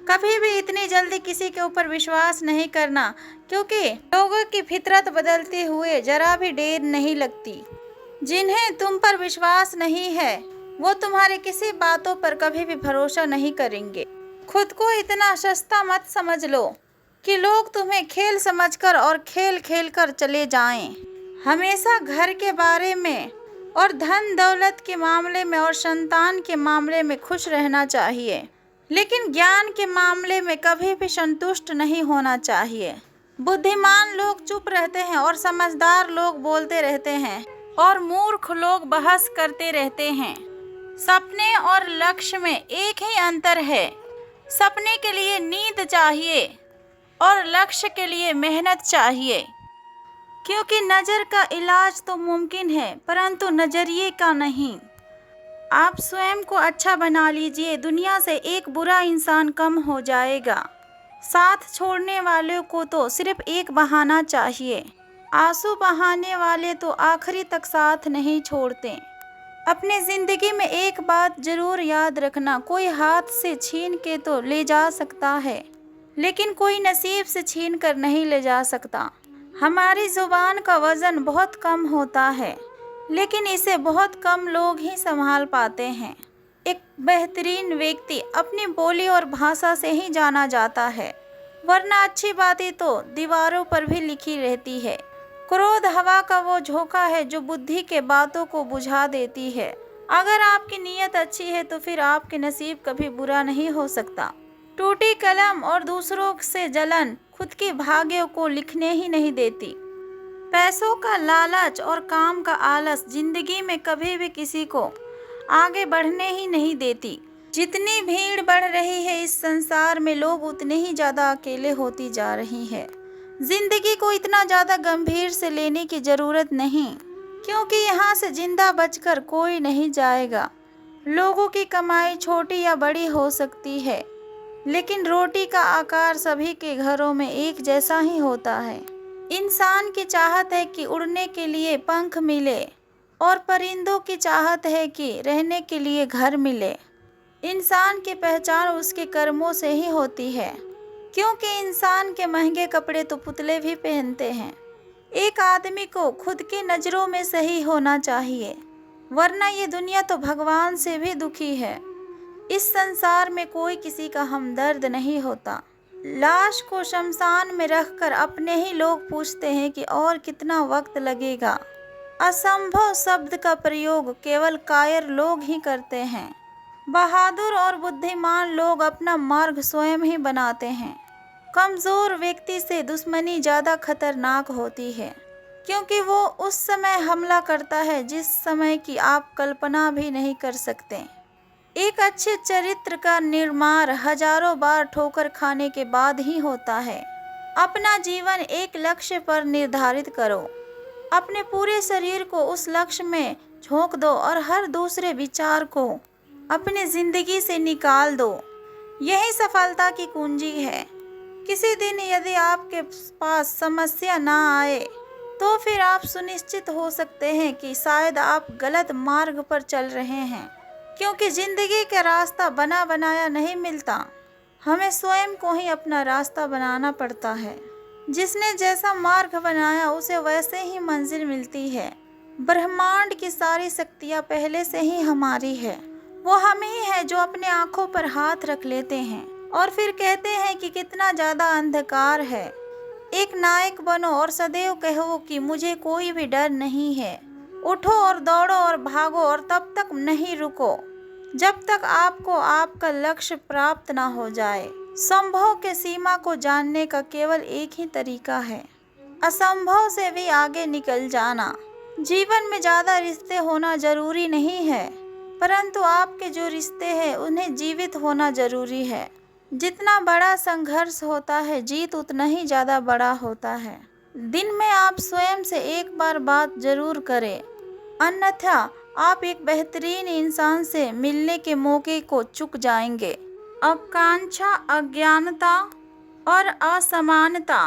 कभी भी इतनी जल्दी किसी के ऊपर विश्वास नहीं करना, क्योंकि लोगों की फितरत बदलते हुए जरा भी देर नहीं लगती। जिन्हें तुम पर विश्वास नहीं है वो तुम्हारे किसी बातों पर कभी भी भरोसा नहीं करेंगे। खुद को इतना सस्ता मत समझ लो कि लोग तुम्हें खेल समझकर और खेल खेल कर चले जाएं। हमेशा घर के बारे में और धन दौलत के मामले में और संतान के मामले में खुश रहना चाहिए, लेकिन ज्ञान के मामले में कभी भी संतुष्ट नहीं होना चाहिए। बुद्धिमान लोग चुप रहते हैं और समझदार लोग बोलते रहते हैं और मूर्ख लोग बहस करते रहते हैं। सपने और लक्ष्य में एक ही अंतर है। सपने के लिए नींद चाहिए और लक्ष्य के लिए मेहनत चाहिए, क्योंकि नज़र का इलाज तो मुमकिन है परंतु नज़रिए का नहीं। आप स्वयं को अच्छा बना लीजिए, दुनिया से एक बुरा इंसान कम हो जाएगा। साथ छोड़ने वाले को तो सिर्फ एक बहाना चाहिए। आंसू बहाने वाले तो आखिरी तक साथ नहीं छोड़ते। अपनी ज़िंदगी में एक बात ज़रूर याद रखना, कोई हाथ से छीन के तो ले जा सकता है, लेकिन कोई नसीब से छीन कर नहीं ले जा सकता। हमारी ज़ुबान का वज़न बहुत कम होता है, लेकिन इसे बहुत कम लोग ही संभाल पाते हैं। एक बेहतरीन व्यक्ति अपनी बोली और भाषा से ही जाना जाता है, वरना अच्छी बातें तो दीवारों पर भी लिखी रहती है। क्रोध हवा का वो झोंका है जो बुद्धि के बातों को बुझा देती है। अगर आपकी नीयत अच्छी है तो फिर आपके नसीब कभी बुरा नहीं हो सकता। टूटी कलम और दूसरों से जलन खुद के भाग्यों को लिखने ही नहीं देती। पैसों का लालच और काम का आलस जिंदगी में कभी भी किसी को आगे बढ़ने ही नहीं देती। जितनी भीड़ बढ़ रही है इस संसार में, लोग उतने ही ज़्यादा अकेले होती जा रही है। जिंदगी को इतना ज़्यादा गंभीर से लेने की ज़रूरत नहीं, क्योंकि यहाँ से जिंदा बचकर कोई नहीं जाएगा। लोगों की कमाई छोटी या बड़ी हो सकती है, लेकिन रोटी का आकार सभी के घरों में एक जैसा ही होता है। इंसान की चाहत है कि उड़ने के लिए पंख मिले और परिंदों की चाहत है कि रहने के लिए घर मिले। इंसान की पहचान उसके कर्मों से ही होती है, क्योंकि इंसान के महंगे कपड़े तो पुतले भी पहनते हैं। एक आदमी को खुद की नज़रों में सही होना चाहिए, वरना ये दुनिया तो भगवान से भी दुखी है। इस संसार में कोई किसी का हमदर्द नहीं होता। लाश को शमशान में रखकर अपने ही लोग पूछते हैं कि और कितना वक्त लगेगा। असंभव शब्द का प्रयोग केवल कायर लोग ही करते हैं। बहादुर और बुद्धिमान लोग अपना मार्ग स्वयं ही बनाते हैं। कमज़ोर व्यक्ति से दुश्मनी ज़्यादा खतरनाक होती है, क्योंकि वो उस समय हमला करता है जिस समय की आप कल्पना भी नहीं कर सकते। एक अच्छे चरित्र का निर्माण हजारों बार ठोकर खाने के बाद ही होता है। अपना जीवन एक लक्ष्य पर निर्धारित करो, अपने पूरे शरीर को उस लक्ष्य में झोंक दो और हर दूसरे विचार को अपनी ज़िंदगी से निकाल दो। यही सफलता की कुंजी है। किसी दिन यदि आपके पास समस्या ना आए तो फिर आप सुनिश्चित हो सकते हैं कि शायद आप गलत मार्ग पर चल रहे हैं, क्योंकि ज़िंदगी का रास्ता बना बनाया नहीं मिलता। हमें स्वयं को ही अपना रास्ता बनाना पड़ता है। जिसने जैसा मार्ग बनाया उसे वैसे ही मंजिल मिलती है। ब्रह्मांड की सारी शक्तियाँ पहले से ही हमारी है। वो हम ही है जो अपने आँखों पर हाथ रख लेते हैं और फिर कहते हैं कि कितना ज़्यादा अंधकार है। एक नायक बनो और सदैव कहो कि मुझे कोई भी डर नहीं है। उठो और दौड़ो और भागो और तब तक नहीं रुको जब तक आपको आपका लक्ष्य प्राप्त ना हो जाए। संभव के सीमा को जानने का केवल एक ही तरीका है, असंभव से भी आगे निकल जाना। जीवन में ज़्यादा रिश्ते होना ज़रूरी नहीं है, परंतु आपके जो रिश्ते हैं उन्हें जीवित होना ज़रूरी है। जितना बड़ा संघर्ष होता है जीत उतना ही ज़्यादा बड़ा होता है। दिन में आप स्वयं से एक बार बात ज़रूर करें, अन्यथा आप एक बेहतरीन इंसान से मिलने के मौके को चूक जाएंगे। आकांक्षा, अज्ञानता और असमानता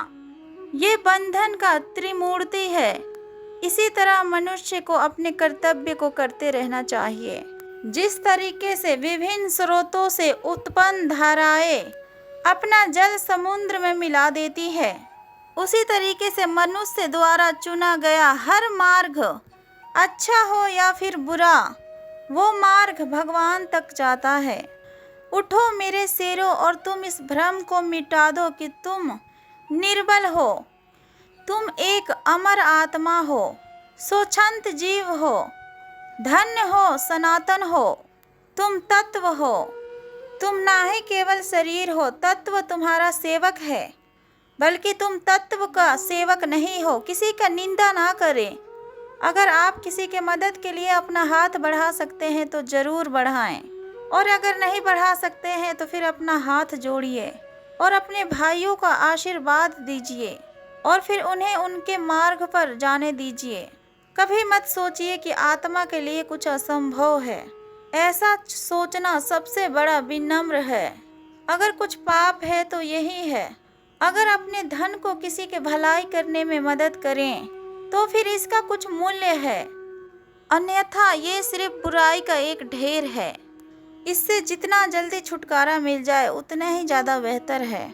ये बंधन का त्रिमूर्ति है। इसी तरह मनुष्य को अपने कर्तव्य को करते रहना चाहिए। जिस तरीके से विभिन्न स्रोतों से उत्पन्न धाराएं अपना जल समुद्र में मिला देती है, उसी तरीके से मनुष्य द्वारा चुना गया हर मार्ग, अच्छा हो या फिर बुरा, वो मार्ग भगवान तक जाता है। उठो मेरे शेरों और तुम इस भ्रम को मिटा दो कि तुम निर्बल हो। तुम एक अमर आत्मा हो, स्वच्छंद जीव हो, धन्य हो, सनातन हो। तुम तत्व हो। तुम ना ही केवल शरीर हो, तत्व तुम्हारा सेवक है, बल्कि तुम तत्व का सेवक नहीं हो। किसी का निंदा ना करें। अगर आप किसी के मदद के लिए अपना हाथ बढ़ा सकते हैं तो ज़रूर बढ़ाएं, और अगर नहीं बढ़ा सकते हैं तो फिर अपना हाथ जोड़िए और अपने भाइयों का आशीर्वाद दीजिए और फिर उन्हें उनके मार्ग पर जाने दीजिए। कभी मत सोचिए कि आत्मा के लिए कुछ असंभव है। ऐसा सोचना सबसे बड़ा विनम्र है। अगर कुछ पाप है तो यही है। अगर अपने धन को किसी के भलाई करने में मदद करें तो फिर इसका कुछ मूल्य है, अन्यथा ये सिर्फ बुराई का एक ढेर है। इससे जितना जल्दी छुटकारा मिल जाए उतना ही ज़्यादा बेहतर है।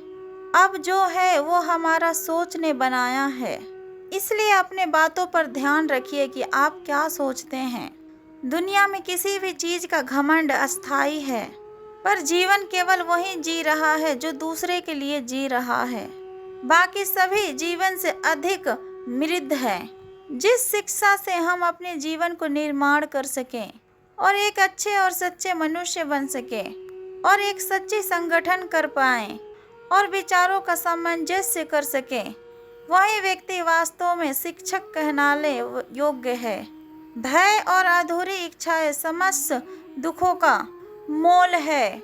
अब जो है वो हमारा सोच ने बनाया है, इसलिए अपने बातों पर ध्यान रखिए कि आप क्या सोचते हैं। दुनिया में किसी भी चीज़ का घमंड अस्थायी है, पर जीवन केवल वही जी रहा है जो दूसरे के लिए जी रहा है। बाकी सभी जीवन से अधिक मृत है। जिस शिक्षा से हम अपने जीवन को निर्माण कर सकें और एक अच्छे और सच्चे मनुष्य बन सकें और एक सच्ची संगठन कर पाएं और विचारों का सामंजस्य कर सकें, वही व्यक्ति वास्तव में शिक्षक कहलाने योग्य है। भय और अधूरी इच्छाएं समस्त दुखों का मोल है।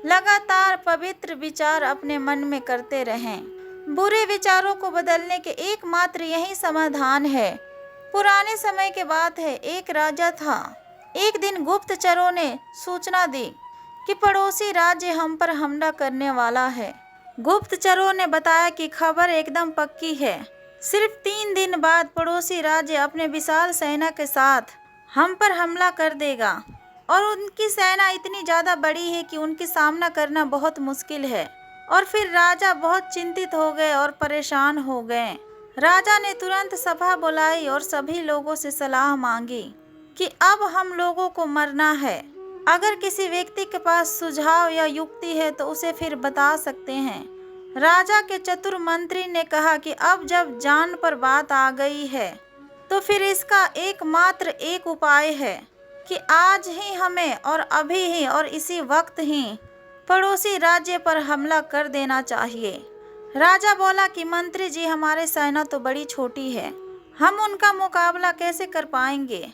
लगातार पवित्र विचार अपने मन में करते रहें। बुरे विचारों को बदलने के एकमात्र यही समाधान है। पुराने समय की बात है, एक राजा था। एक दिन गुप्तचरों ने सूचना दी कि पड़ोसी राज्य हम पर हमला करने वाला है। गुप्तचरों ने बताया कि खबर एकदम पक्की है। सिर्फ 3 दिन बाद पड़ोसी राज्य अपने विशाल सेना के साथ हम पर हमला कर देगा, और उनकी सेना इतनी ज़्यादा बड़ी है कि उनकी सामना करना बहुत मुश्किल है। और फिर राजा बहुत चिंतित हो गए और परेशान हो गए। राजा ने तुरंत सभा बुलाई और सभी लोगों से सलाह मांगी कि अब हम लोगों को मरना है। अगर किसी व्यक्ति के पास सुझाव या युक्ति है तो उसे फिर बता सकते हैं। राजा के चतुर मंत्री ने कहा कि अब जब जान पर बात आ गई है तो फिर इसका एकमात्र एक उपाय है कि आज ही हमें और अभी ही और इसी वक्त ही पड़ोसी राज्य पर हमला कर देना चाहिए। राजा बोला कि मंत्री जी, हमारे सेना तो बड़ी छोटी है, हम उनका मुकाबला कैसे कर पाएंगे।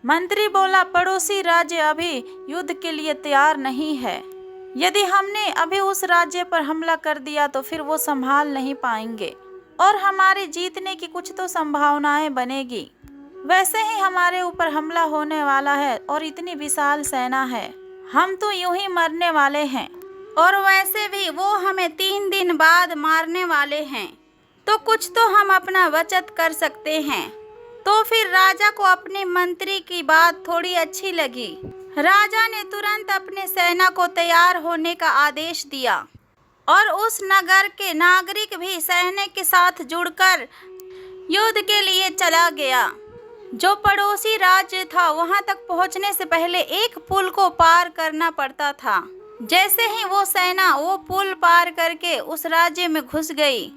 मंत्री बोला, पड़ोसी राज्य अभी युद्ध के लिए तैयार नहीं है। यदि हमने अभी उस राज्य पर हमला कर दिया तो फिर वो संभाल नहीं पाएंगे और हमारे जीतने की कुछ तो संभावनाएं बनेगी। वैसे ही हमारे ऊपर हमला होने वाला है और इतनी विशाल सेना है, हम तो यूं ही मरने वाले हैं, और वैसे भी वो हमें 3 दिन बाद मारने वाले हैं, तो कुछ तो हम अपना बचत कर सकते हैं। तो फिर राजा को अपने मंत्री की बात थोड़ी अच्छी लगी। राजा ने तुरंत अपने सेना को तैयार होने का आदेश दिया और उस नगर के नागरिक भी सैन्य के साथ जुड़कर युद्ध के लिए चला गया। जो पड़ोसी राज्य था वहां तक पहुंचने से पहले एक पुल को पार करना पड़ता था। जैसे ही वो सेना वो पुल पार करके उस राज्य में घुस गई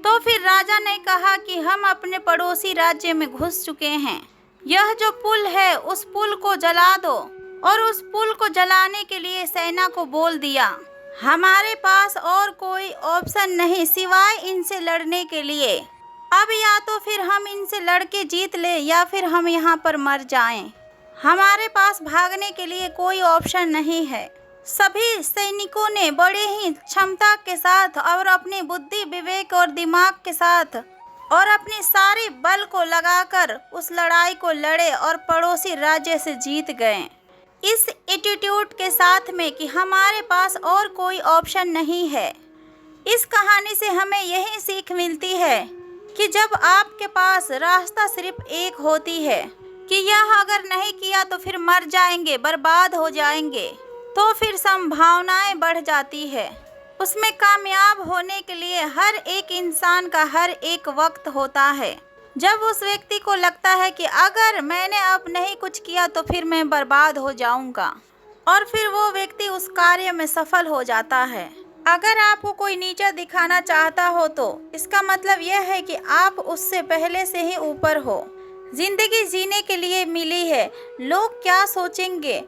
तो फिर राजा ने कहा कि हम अपने पड़ोसी राज्य में घुस चुके हैं, यह जो पुल है उस पुल को जला दो। और उस पुल को जलाने के लिए सेना को बोल दिया, हमारे पास और कोई ऑप्शन नहीं सिवाय इनसे लड़ने के लिए। अब या तो फिर हम इनसे लड़के जीत ले या फिर हम यहाँ पर मर जाएं। हमारे पास भागने के लिए कोई ऑप्शन नहीं है। सभी सैनिकों ने बड़े ही क्षमता के साथ और अपनी बुद्धि, विवेक और दिमाग के साथ और अपने सारे बल को लगाकर उस लड़ाई को लड़े और पड़ोसी राज्य से जीत गए। इस एटीट्यूड के साथ में कि हमारे पास और कोई ऑप्शन नहीं है। इस कहानी से हमें यही सीख मिलती है कि जब आपके पास रास्ता सिर्फ एक होती है कि यह अगर नहीं किया तो फिर मर जाएंगे, बर्बाद हो जाएंगे, तो फिर संभावनाएं बढ़ जाती है। उसमें कामयाब होने के लिए हर एक इंसान का हर एक वक्त होता है जब उस व्यक्ति को लगता है कि अगर मैंने अब नहीं कुछ किया तो फिर मैं बर्बाद हो जाऊंगा, और फिर वो व्यक्ति उस कार्य में सफल हो जाता है। अगर आपको कोई नीचा दिखाना चाहता हो तो इसका मतलब यह है कि आप उससे पहले से ही ऊपर हो। जिंदगी जीने के लिए मिली है, लोग क्या सोचेंगे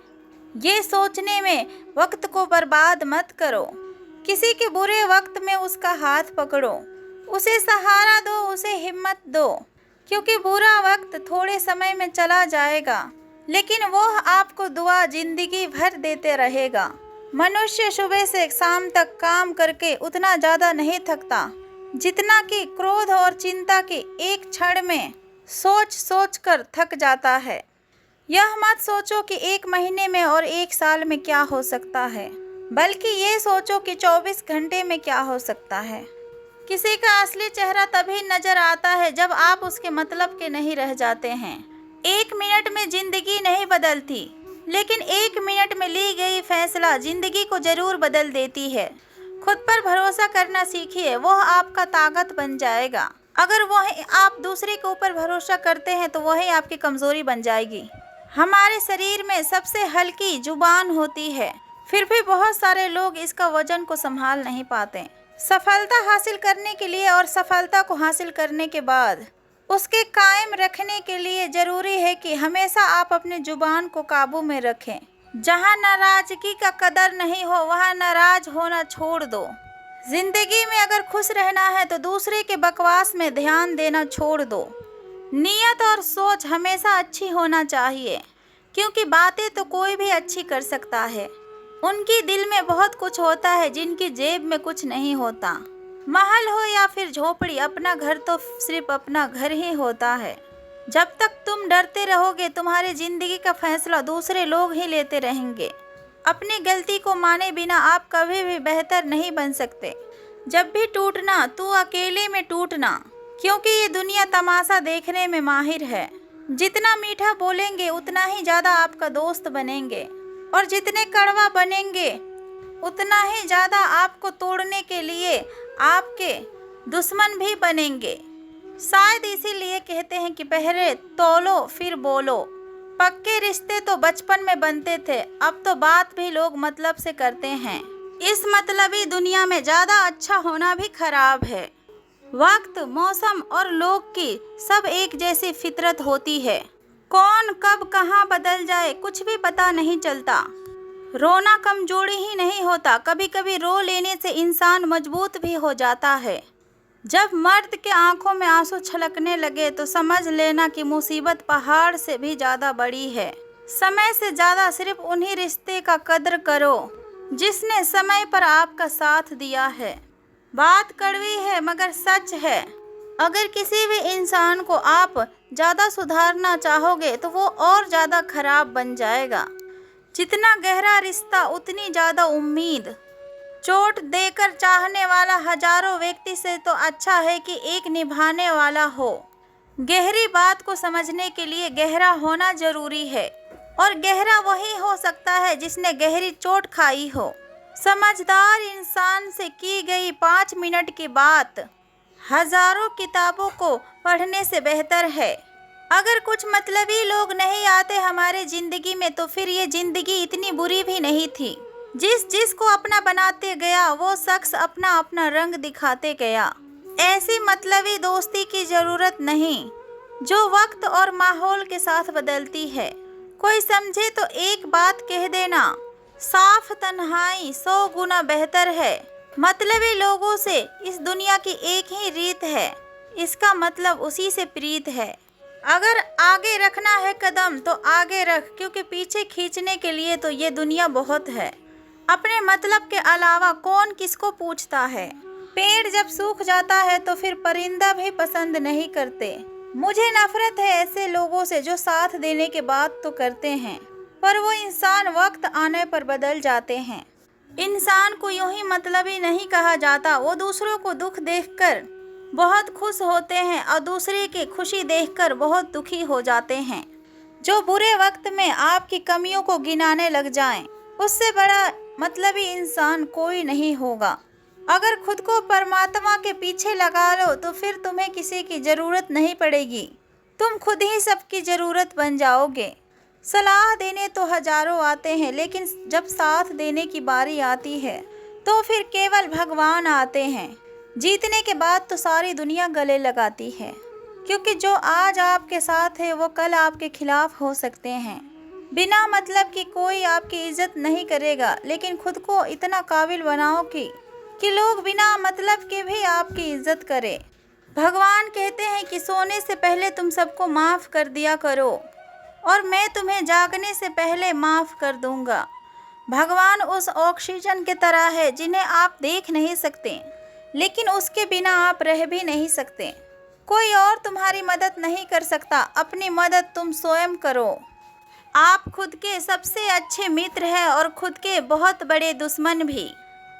ये सोचने में वक्त को बर्बाद मत करो। किसी के बुरे वक्त में उसका हाथ पकड़ो, उसे सहारा दो, उसे हिम्मत दो, क्योंकि बुरा वक्त थोड़े समय में चला जाएगा लेकिन वो आपको दुआ जिंदगी भर देते रहेगा। मनुष्य सुबह से शाम तक काम करके उतना ज़्यादा नहीं थकता जितना कि क्रोध और चिंता के एक क्षण में सोच सोच कर थक जाता है। यह मत सोचो कि 1 महीने में और 1 साल में क्या हो सकता है, बल्कि ये सोचो कि 24 घंटे में क्या हो सकता है। किसी का असली चेहरा तभी नजर आता है जब आप उसके मतलब के नहीं रह जाते हैं। 1 मिनट में जिंदगी नहीं बदलती, लेकिन 1 मिनट में ली गई फैसला जिंदगी को जरूर बदल देती है। खुद पर भरोसा करना सीखिए, वह आपका ताकत बन जाएगा। अगर वही आप दूसरे के ऊपर भरोसा करते हैं तो वही आपकी कमजोरी बन जाएगी। हमारे शरीर में सबसे हल्की जुबान होती है, फिर भी बहुत सारे लोग इसका वजन को संभाल नहीं पाते। सफलता हासिल करने के लिए और सफलता को हासिल करने के बाद उसके कायम रखने के लिए जरूरी है कि हमेशा आप अपने जुबान को काबू में रखें। जहाँ नाराजगी का कदर नहीं हो वहाँ नाराज होना छोड़ दो। जिंदगी में अगर खुश रहना है तो दूसरे के बकवास में ध्यान देना छोड़ दो। नियत और सोच हमेशा अच्छी होना चाहिए, क्योंकि बातें तो कोई भी अच्छी कर सकता है। उनकी दिल में बहुत कुछ होता है जिनकी जेब में कुछ नहीं होता। महल हो या फिर झोपड़ी, अपना घर तो सिर्फ अपना घर ही होता है। जब तक तुम डरते रहोगे तुम्हारी जिंदगी का फैसला दूसरे लोग ही लेते रहेंगे। अपनी गलती को माने बिना आप कभी भी बेहतर नहीं बन सकते। जब भी टूटना तो अकेले में टूटना, क्योंकि ये दुनिया तमाशा देखने में माहिर है। जितना मीठा बोलेंगे उतना ही ज़्यादा आपका दोस्त बनेंगे, और जितने कड़वा बनेंगे उतना ही ज़्यादा आपको तोड़ने के लिए आपके दुश्मन भी बनेंगे। शायद इसीलिए कहते हैं कि पहले तौलो फिर बोलो। पक्के रिश्ते तो बचपन में बनते थे, अब तो बात भी लोग मतलब से करते हैं। इस मतलबी दुनिया में ज़्यादा अच्छा होना भी खराब है। वक्त, मौसम और लोग की सब एक जैसी फितरत होती है। कौन कब कहाँ बदल जाए कुछ भी पता नहीं चलता। रोना कमजोरी ही नहीं होता, कभी कभी रो लेने से इंसान मजबूत भी हो जाता है। जब मर्द के आंखों में आंसू छलकने लगे तो समझ लेना कि मुसीबत पहाड़ से भी ज़्यादा बड़ी है। समय से ज़्यादा सिर्फ उन्हीं रिश्ते का कद्र करो जिसने समय पर आपका साथ दिया है। बात कड़वी है मगर सच है। अगर किसी भी इंसान को आप ज़्यादा सुधारना चाहोगे तो वो और ज़्यादा खराब बन जाएगा। जितना गहरा रिश्ता उतनी ज़्यादा उम्मीद। चोट देकर चाहने वाला हजारों व्यक्ति से तो अच्छा है कि एक निभाने वाला हो। गहरी बात को समझने के लिए गहरा होना जरूरी है, और गहरा वही हो सकता है जिसने गहरी चोट खाई हो। समझदार इंसान से की गई 5 मिनट की बात हजारों किताबों को पढ़ने से बेहतर है। अगर कुछ मतलबी लोग नहीं आते हमारे जिंदगी में तो फिर ये जिंदगी इतनी बुरी भी नहीं थी। जिसको अपना बनाते गया वो शख्स अपना अपना रंग दिखाते गया। ऐसी मतलबी दोस्ती की जरूरत नहीं जो वक्त और माहौल के साथ बदलती है। कोई समझे तो एक बात कह देना, साफ तन्हाई 100 गुना बेहतर है। मतलबी लोगों से इस दुनिया की एक ही रीत है, इसका मतलब उसी से प्रीत है। अगर आगे रखना है कदम तो आगे रख, क्योंकि पीछे खींचने के लिए तो ये दुनिया बहुत है। अपने मतलब के अलावा कौन किसको पूछता है। पेड़ जब सूख जाता है तो फिर परिंदा भी पसंद नहीं करते। मुझे नफरत है ऐसे लोगों से जो साथ देने के बाद तो करते हैं, पर वो इंसान वक्त आने पर बदल जाते हैं। इंसान को यूं ही मतलबी नहीं कहा जाता। वो दूसरों को दुख देखकर बहुत खुश होते हैं और दूसरे की खुशी देखकर बहुत दुखी हो जाते हैं। जो बुरे वक्त में आपकी कमियों को गिनाने लग जाएं, उससे बड़ा मतलबी इंसान कोई नहीं होगा। अगर खुद को परमात्मा के पीछे लगा लो तो फिर तुम्हें किसी की ज़रूरत नहीं पड़ेगी। तुम खुद ही सबकी ज़रूरत बन जाओगे। सलाह देने तो हजारों आते हैं, लेकिन जब साथ देने की बारी आती है तो फिर केवल भगवान आते हैं। जीतने के बाद तो सारी दुनिया गले लगाती है, क्योंकि जो आज आपके साथ है वो कल आपके खिलाफ हो सकते हैं। बिना मतलब कि कोई आपकी इज्जत नहीं करेगा, लेकिन खुद को इतना काबिल बनाओ कि लोग बिना मतलब के भी आपकी इज्जत करें। भगवान कहते हैं कि सोने से पहले तुम सबको माफ़ कर दिया करो और मैं तुम्हें जागने से पहले माफ़ कर दूंगा। भगवान उस ऑक्सीजन की तरह है जिन्हें आप देख नहीं सकते, लेकिन उसके बिना आप रह भी नहीं सकते। कोई और तुम्हारी मदद नहीं कर सकता, अपनी मदद तुम स्वयं करो। आप खुद के सबसे अच्छे मित्र हैं और खुद के बहुत बड़े दुश्मन भी।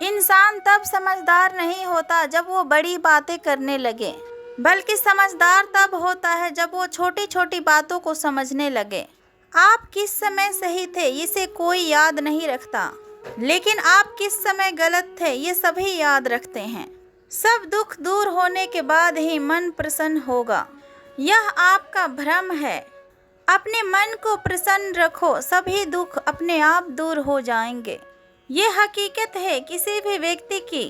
इंसान तब समझदार नहीं होता जब वो बड़ी बातें करने लगे, बल्कि समझदार तब होता है जब वो छोटी छोटी बातों को समझने लगे। आप किस समय सही थे इसे कोई याद नहीं रखता, लेकिन आप किस समय गलत थे ये सभी याद रखते हैं। सब दुख दूर होने के बाद ही मन प्रसन्न होगा, यह आपका भ्रम है। अपने मन को प्रसन्न रखो, सभी दुख अपने आप दूर हो जाएंगे। ये हकीकत है किसी भी व्यक्ति की।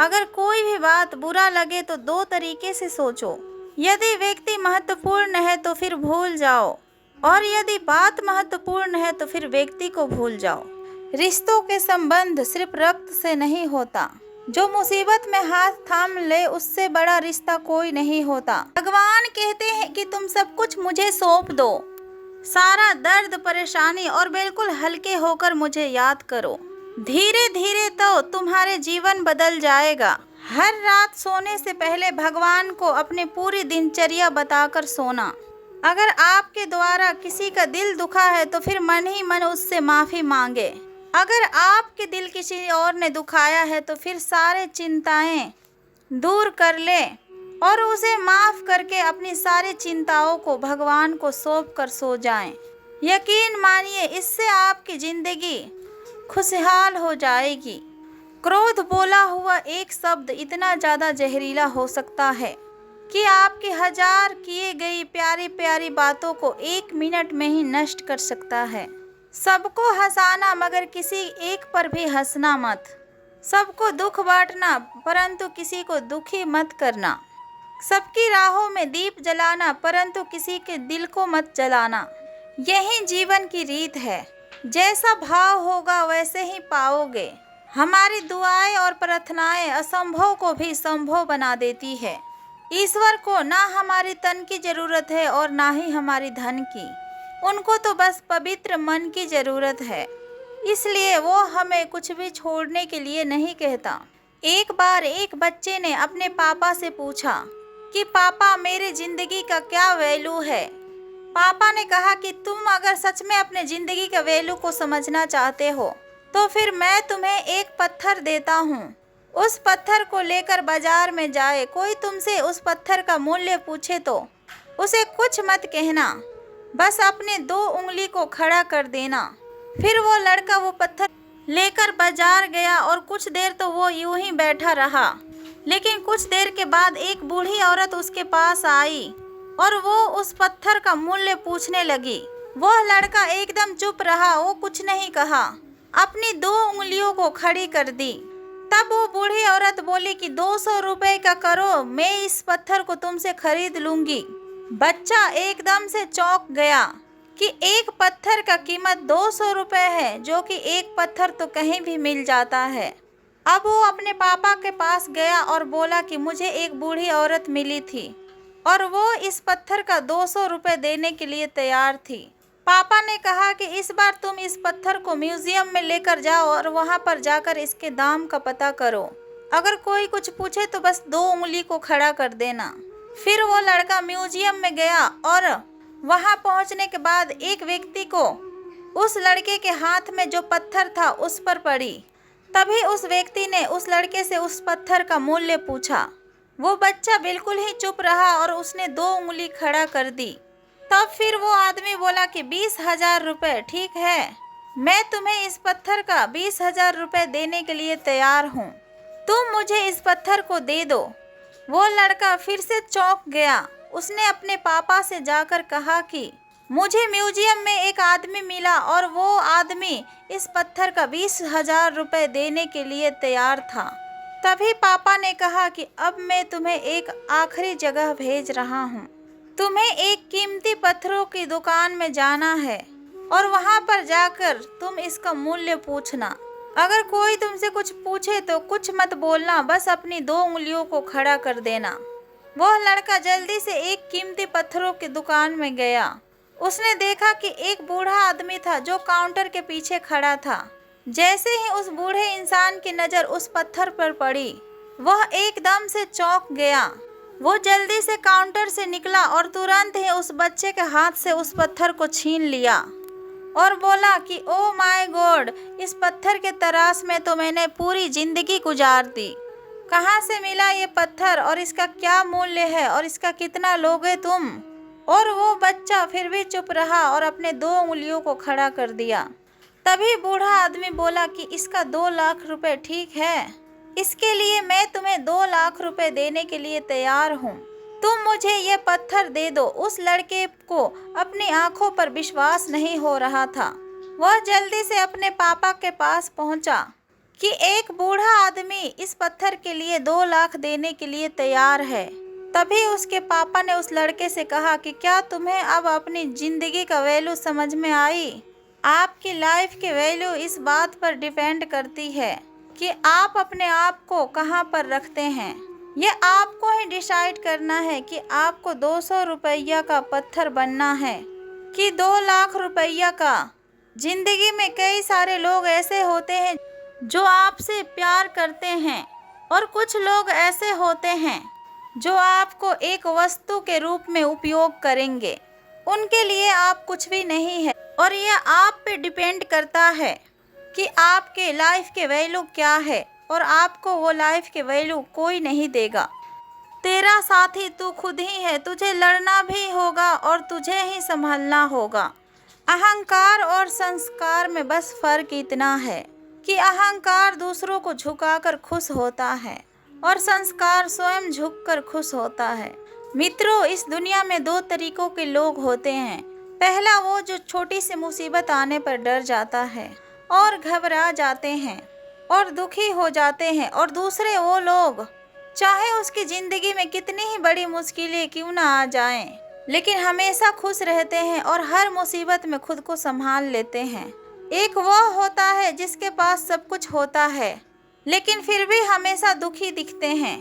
अगर कोई भी बात बुरा लगे तो दो तरीके से सोचो। यदि व्यक्ति महत्वपूर्ण है तो फिर भूल जाओ, और यदि बात महत्वपूर्ण है तो फिर व्यक्ति को भूल जाओ। रिश्तों के संबंध सिर्फ रक्त से नहीं होता। जो मुसीबत में हाथ थाम ले उससे बड़ा रिश्ता कोई नहीं होता। भगवान कहते हैं कि तुम सब कुछ मुझे सौंप दो, सारा दर्द परेशानी, और बिल्कुल हल्के होकर मुझे याद करो। धीरे धीरे तो तुम्हारे जीवन बदल जाएगा। हर रात सोने से पहले भगवान को अपनी पूरी दिनचर्या बताकर सोना। अगर आपके द्वारा किसी का दिल दुखा है तो फिर मन ही मन उससे माफ़ी मांगे। अगर आपके दिल किसी और ने दुखाया है तो फिर सारे चिंताएं दूर कर ले और उसे माफ़ करके अपनी सारी चिंताओं को भगवान को सौंप कर सो जाएं। यकीन मानिए, इससे आपकी ज़िंदगी खुशहाल हो जाएगी। क्रोध बोला हुआ एक शब्द इतना ज़्यादा जहरीला हो सकता है कि आपके हजार किए गई प्यारी प्यारी बातों को 1 मिनट में ही नष्ट कर सकता है। सबको हंसाना मगर किसी एक पर भी हंसना मत। सबको दुख बांटना परंतु किसी को दुखी मत करना। सबकी राहों में दीप जलाना परंतु किसी के दिल को मत जलाना। यही जीवन की रीत है। जैसा भाव होगा वैसे ही पाओगे। हमारी दुआएं और प्रार्थनाएं असंभव को भी संभव बना देती है। ईश्वर को ना हमारी तन की जरूरत है और ना ही हमारी धन की। उनको तो बस पवित्र मन की जरूरत है, इसलिए वो हमें कुछ भी छोड़ने के लिए नहीं कहता। एक बार एक बच्चे ने अपने पापा से पूछा कि पापा मेरी जिंदगी का क्या वैल्यू है। पापा ने कहा कि तुम अगर सच में अपने जिंदगी का वैल्यू को समझना चाहते हो तो फिर मैं तुम्हें एक पत्थर देता हूँ। उस पत्थर को लेकर बाजार में जाए, कोई तुमसे उस पत्थर का मूल्य पूछे तो उसे कुछ मत कहना, बस अपने 2 उंगली को खड़ा कर देना। फिर वो लड़का वो पत्थर लेकर बाजार गया और कुछ देर तो वो यूं ही बैठा रहा, लेकिन कुछ देर के बाद एक बूढ़ी औरत उसके पास आई और वो उस पत्थर का मूल्य पूछने लगी। वह लड़का एकदम चुप रहा, वो कुछ नहीं कहा, अपनी 2 उंगलियों को खड़ी कर दी। तब वो बूढ़ी औरत बोली कि 200 रुपए का करो, मैं इस पत्थर को तुमसे खरीद लूंगी। बच्चा एकदम से चौंक गया कि एक पत्थर का कीमत 200 रुपए है, जो कि एक पत्थर तो कहीं भी मिल जाता है। अब वो अपने पापा के पास गया और बोला कि मुझे एक बूढ़ी औरत मिली थी और वो इस पत्थर का 200 रुपये देने के लिए तैयार थी। पापा ने कहा कि इस बार तुम इस पत्थर को म्यूजियम में लेकर जाओ और वहाँ पर जाकर इसके दाम का पता करो। अगर कोई कुछ पूछे तो बस 2 उंगली को खड़ा कर देना। फिर वो लड़का म्यूजियम में गया और वहां पहुंचने के बाद एक व्यक्ति को उस लड़के के हाथ में जो पत्थर था उस पर पड़ी। तभी उस व्यक्ति ने उस लड़के से उस पत्थर का मूल्य पूछा। वो बच्चा बिल्कुल ही चुप रहा और उसने 2 उंगली खड़ा कर दी। तब फिर वो आदमी बोला कि 20,000 रुपये ठीक है, मैं तुम्हें इस पत्थर का 20,000 रुपये देने के लिए तैयार हूँ, तुम मुझे इस पत्थर को दे दो। वो लड़का फिर से चौंक गया। उसने अपने पापा से जाकर कहा कि मुझे म्यूजियम में एक आदमी मिला और वो आदमी इस पत्थर का 20,000 रुपये देने के लिए तैयार था। तभी पापा ने कहा कि अब मैं तुम्हें एक आखिरी जगह भेज रहा हूँ। तुम्हें एक कीमती पत्थरों की दुकान में जाना है और वहाँ पर जाकर तुम इसका मूल्य पूछना। अगर कोई तुमसे कुछ पूछे तो कुछ मत बोलना, बस अपनी 2 उंगलियों को खड़ा कर देना। वह लड़का जल्दी से एक कीमती पत्थरों की दुकान में गया। उसने देखा कि एक बूढ़ा आदमी था जो काउंटर के पीछे खड़ा था। जैसे ही उस बूढ़े इंसान की नज़र उस पत्थर पर पड़ी, वह एकदम से चौंक गया। वो जल्दी से काउंटर से निकला और तुरंत ही उस बच्चे के हाथ से उस पत्थर को छीन लिया और बोला कि ओ माय गॉड, इस पत्थर के तराश में तो मैंने पूरी जिंदगी गुजार दी। कहाँ से मिला ये पत्थर और इसका क्या मूल्य है और इसका कितना लोगे तुम? और वो बच्चा फिर भी चुप रहा और अपने 2 उंगलियों को खड़ा कर दिया। तभी बूढ़ा आदमी बोला कि इसका 2 लाख रुपए ठीक है, इसके लिए मैं तुम्हें 2 लाख रुपए देने के लिए तैयार हूँ, तुम मुझे ये पत्थर दे दो। उस लड़के को अपनी आंखों पर विश्वास नहीं हो रहा था। वह जल्दी से अपने पापा के पास पहुंचा कि एक बूढ़ा आदमी इस पत्थर के लिए 2 लाख देने के लिए तैयार है। तभी उसके पापा ने उस लड़के से कहा कि क्या तुम्हें अब अपनी ज़िंदगी का वैल्यू समझ में आई? आपकी लाइफ की वैल्यू इस बात पर डिपेंड करती है कि आप अपने आप को कहाँ पर रखते हैं। ये आपको ही डिसाइड करना है कि आपको 200 रुपया का पत्थर बनना है कि 2 लाख रुपया का। जिंदगी में कई सारे लोग ऐसे होते हैं जो आपसे प्यार करते हैं और कुछ लोग ऐसे होते हैं जो आपको एक वस्तु के रूप में उपयोग करेंगे। उनके लिए आप कुछ भी नहीं है और यह आप पे डिपेंड करता है कि आपके लाइफ के वैल्यू क्या है और आपको वो लाइफ के वैल्यू कोई नहीं देगा। तेरा साथी तू खुद ही है, तुझे लड़ना भी होगा और तुझे ही संभलना होगा। अहंकार और संस्कार में बस फर्क इतना है कि अहंकार दूसरों को झुकाकर खुश होता है और संस्कार स्वयं झुककर खुश होता है। मित्रों, इस दुनिया में 2 तरीकों के लोग होते हैं। पहला वो जो छोटी सी मुसीबत आने पर डर जाता है और घबरा जाते हैं और दुखी हो जाते हैं, और दूसरे वो लोग चाहे उसकी ज़िंदगी में कितनी ही बड़ी मुश्किलें क्यों ना आ जाएं, लेकिन हमेशा खुश रहते हैं और हर मुसीबत में खुद को संभाल लेते हैं। एक वो होता है जिसके पास सब कुछ होता है लेकिन फिर भी हमेशा दुखी दिखते हैं।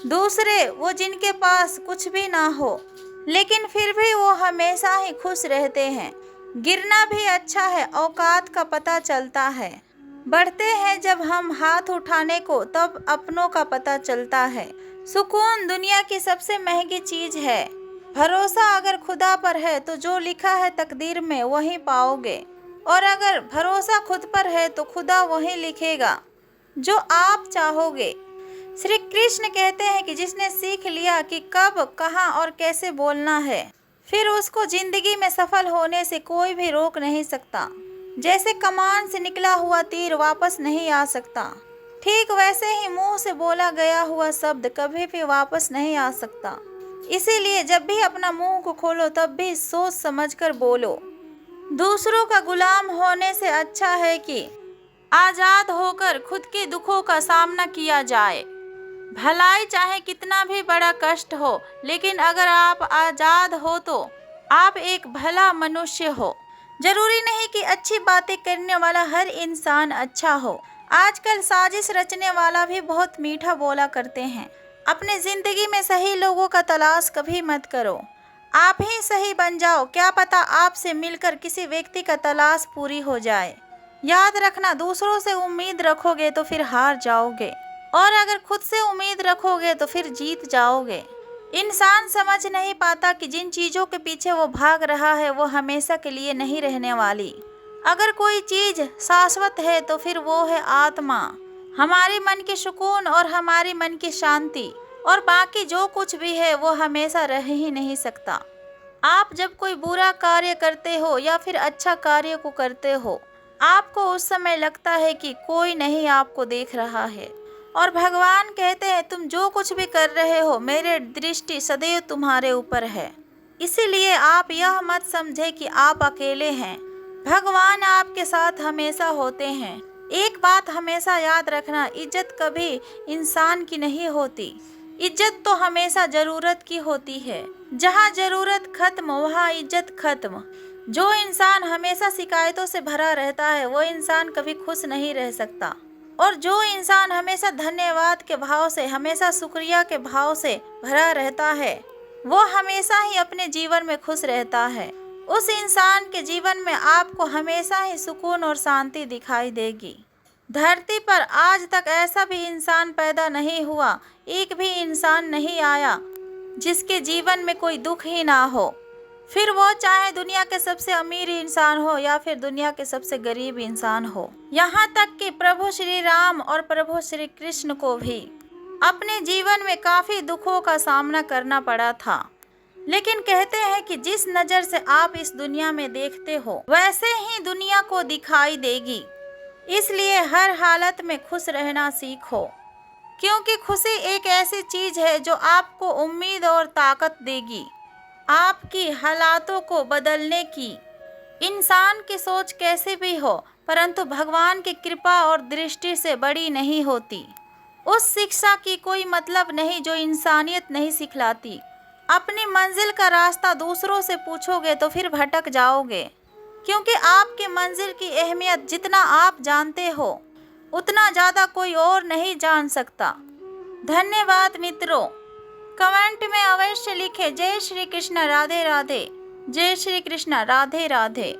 दूसरे वो जिनके पास कुछ भी ना हो लेकिन फिर भी वो हमेशा ही खुश रहते हैं। गिरना भी अच्छा है, औकात का पता चलता है। बढ़ते हैं जब हम हाथ उठाने को तब अपनों का पता चलता है। सुकून दुनिया की सबसे महंगी चीज है। भरोसा अगर खुदा पर है तो जो लिखा है तकदीर में वही पाओगे, और अगर भरोसा खुद पर है तो खुदा वही लिखेगा जो आप चाहोगे। श्री कृष्ण कहते हैं कि जिसने सीख लिया कि कब, कहाँ और कैसे बोलना है, फिर उसको जिंदगी में सफल होने से कोई भी रोक नहीं सकता। जैसे कमान से निकला हुआ तीर वापस नहीं आ सकता, ठीक वैसे ही मुंह से बोला गया हुआ शब्द कभी भी वापस नहीं आ सकता। इसीलिए जब भी अपना मुंह को खोलो तब भी सोच समझकर बोलो। दूसरों का गुलाम होने से अच्छा है कि आज़ाद होकर खुद के दुखों का सामना किया जाए। भलाई चाहे कितना भी बड़ा कष्ट हो, लेकिन अगर आप आज़ाद हो तो आप एक भला मनुष्य हो। जरूरी नहीं कि अच्छी बातें करने वाला हर इंसान अच्छा हो। आजकल साजिश रचने वाला भी बहुत मीठा बोला करते हैं। अपने ज़िंदगी में सही लोगों का तलाश कभी मत करो, आप ही सही बन जाओ। क्या पता आपसे मिलकर किसी व्यक्ति का तलाश पूरी हो जाए। याद रखना, दूसरों से उम्मीद रखोगे तो फिर हार जाओगे। और अगर खुद से उम्मीद रखोगे तो फिर जीत जाओगे। इंसान समझ नहीं पाता कि जिन चीज़ों के पीछे वो भाग रहा है वो हमेशा के लिए नहीं रहने वाली। अगर कोई चीज़ शाश्वत है तो फिर वो है आत्मा, हमारे मन के सुकून और हमारे मन की शांति। और बाकी जो कुछ भी है वो हमेशा रह ही नहीं सकता। आप जब कोई बुरा कार्य करते हो या फिर अच्छा कार्य को करते हो, आपको उस समय लगता है कि कोई नहीं आपको देख रहा है, और भगवान कहते हैं तुम जो कुछ भी कर रहे हो मेरे दृष्टि सदैव तुम्हारे ऊपर है। इसीलिए आप यह मत समझे कि आप अकेले हैं, भगवान आपके साथ हमेशा होते हैं। एक बात हमेशा याद रखना, इज्जत कभी इंसान की नहीं होती, इज्जत तो हमेशा जरूरत की होती है। जहाँ जरूरत खत्म वहाँ इज्जत खत्म। जो इंसान हमेशा शिकायतों से भरा रहता है वो इंसान कभी खुश नहीं रह सकता, और जो इंसान हमेशा धन्यवाद के भाव से, हमेशा शुक्रिया के भाव से भरा रहता है वो हमेशा ही अपने जीवन में खुश रहता है। उस इंसान के जीवन में आपको हमेशा ही सुकून और शांति दिखाई देगी। धरती पर आज तक ऐसा भी इंसान पैदा नहीं हुआ, एक भी इंसान नहीं आया जिसके जीवन में कोई दुख ही ना हो, फिर वो चाहे दुनिया के सबसे अमीर इंसान हो या फिर दुनिया के सबसे गरीब इंसान हो। यहाँ तक कि प्रभु श्री राम और प्रभु श्री कृष्ण को भी अपने जीवन में काफ़ी दुखों का सामना करना पड़ा था, लेकिन कहते हैं कि जिस नज़र से आप इस दुनिया में देखते हो वैसे ही दुनिया को दिखाई देगी। इसलिए हर हालत में खुश रहना सीखो, क्योंकि खुशी एक ऐसी चीज़ है जो आपको उम्मीद और ताकत देगी आपकी हालातों को बदलने की। इंसान की सोच कैसी भी हो, परंतु भगवान की कृपा और दृष्टि से बड़ी नहीं होती। उस शिक्षा की कोई मतलब नहीं जो इंसानियत नहीं सिखलाती। अपनी मंजिल का रास्ता दूसरों से पूछोगे तो फिर भटक जाओगे, क्योंकि आपकी मंजिल की अहमियत जितना आप जानते हो उतना ज़्यादा कोई और नहीं जान सकता। धन्यवाद मित्रों। कमेंट में अवश्य लिखें जय श्री कृष्ण राधे राधे, जय श्री कृष्ण राधे राधे।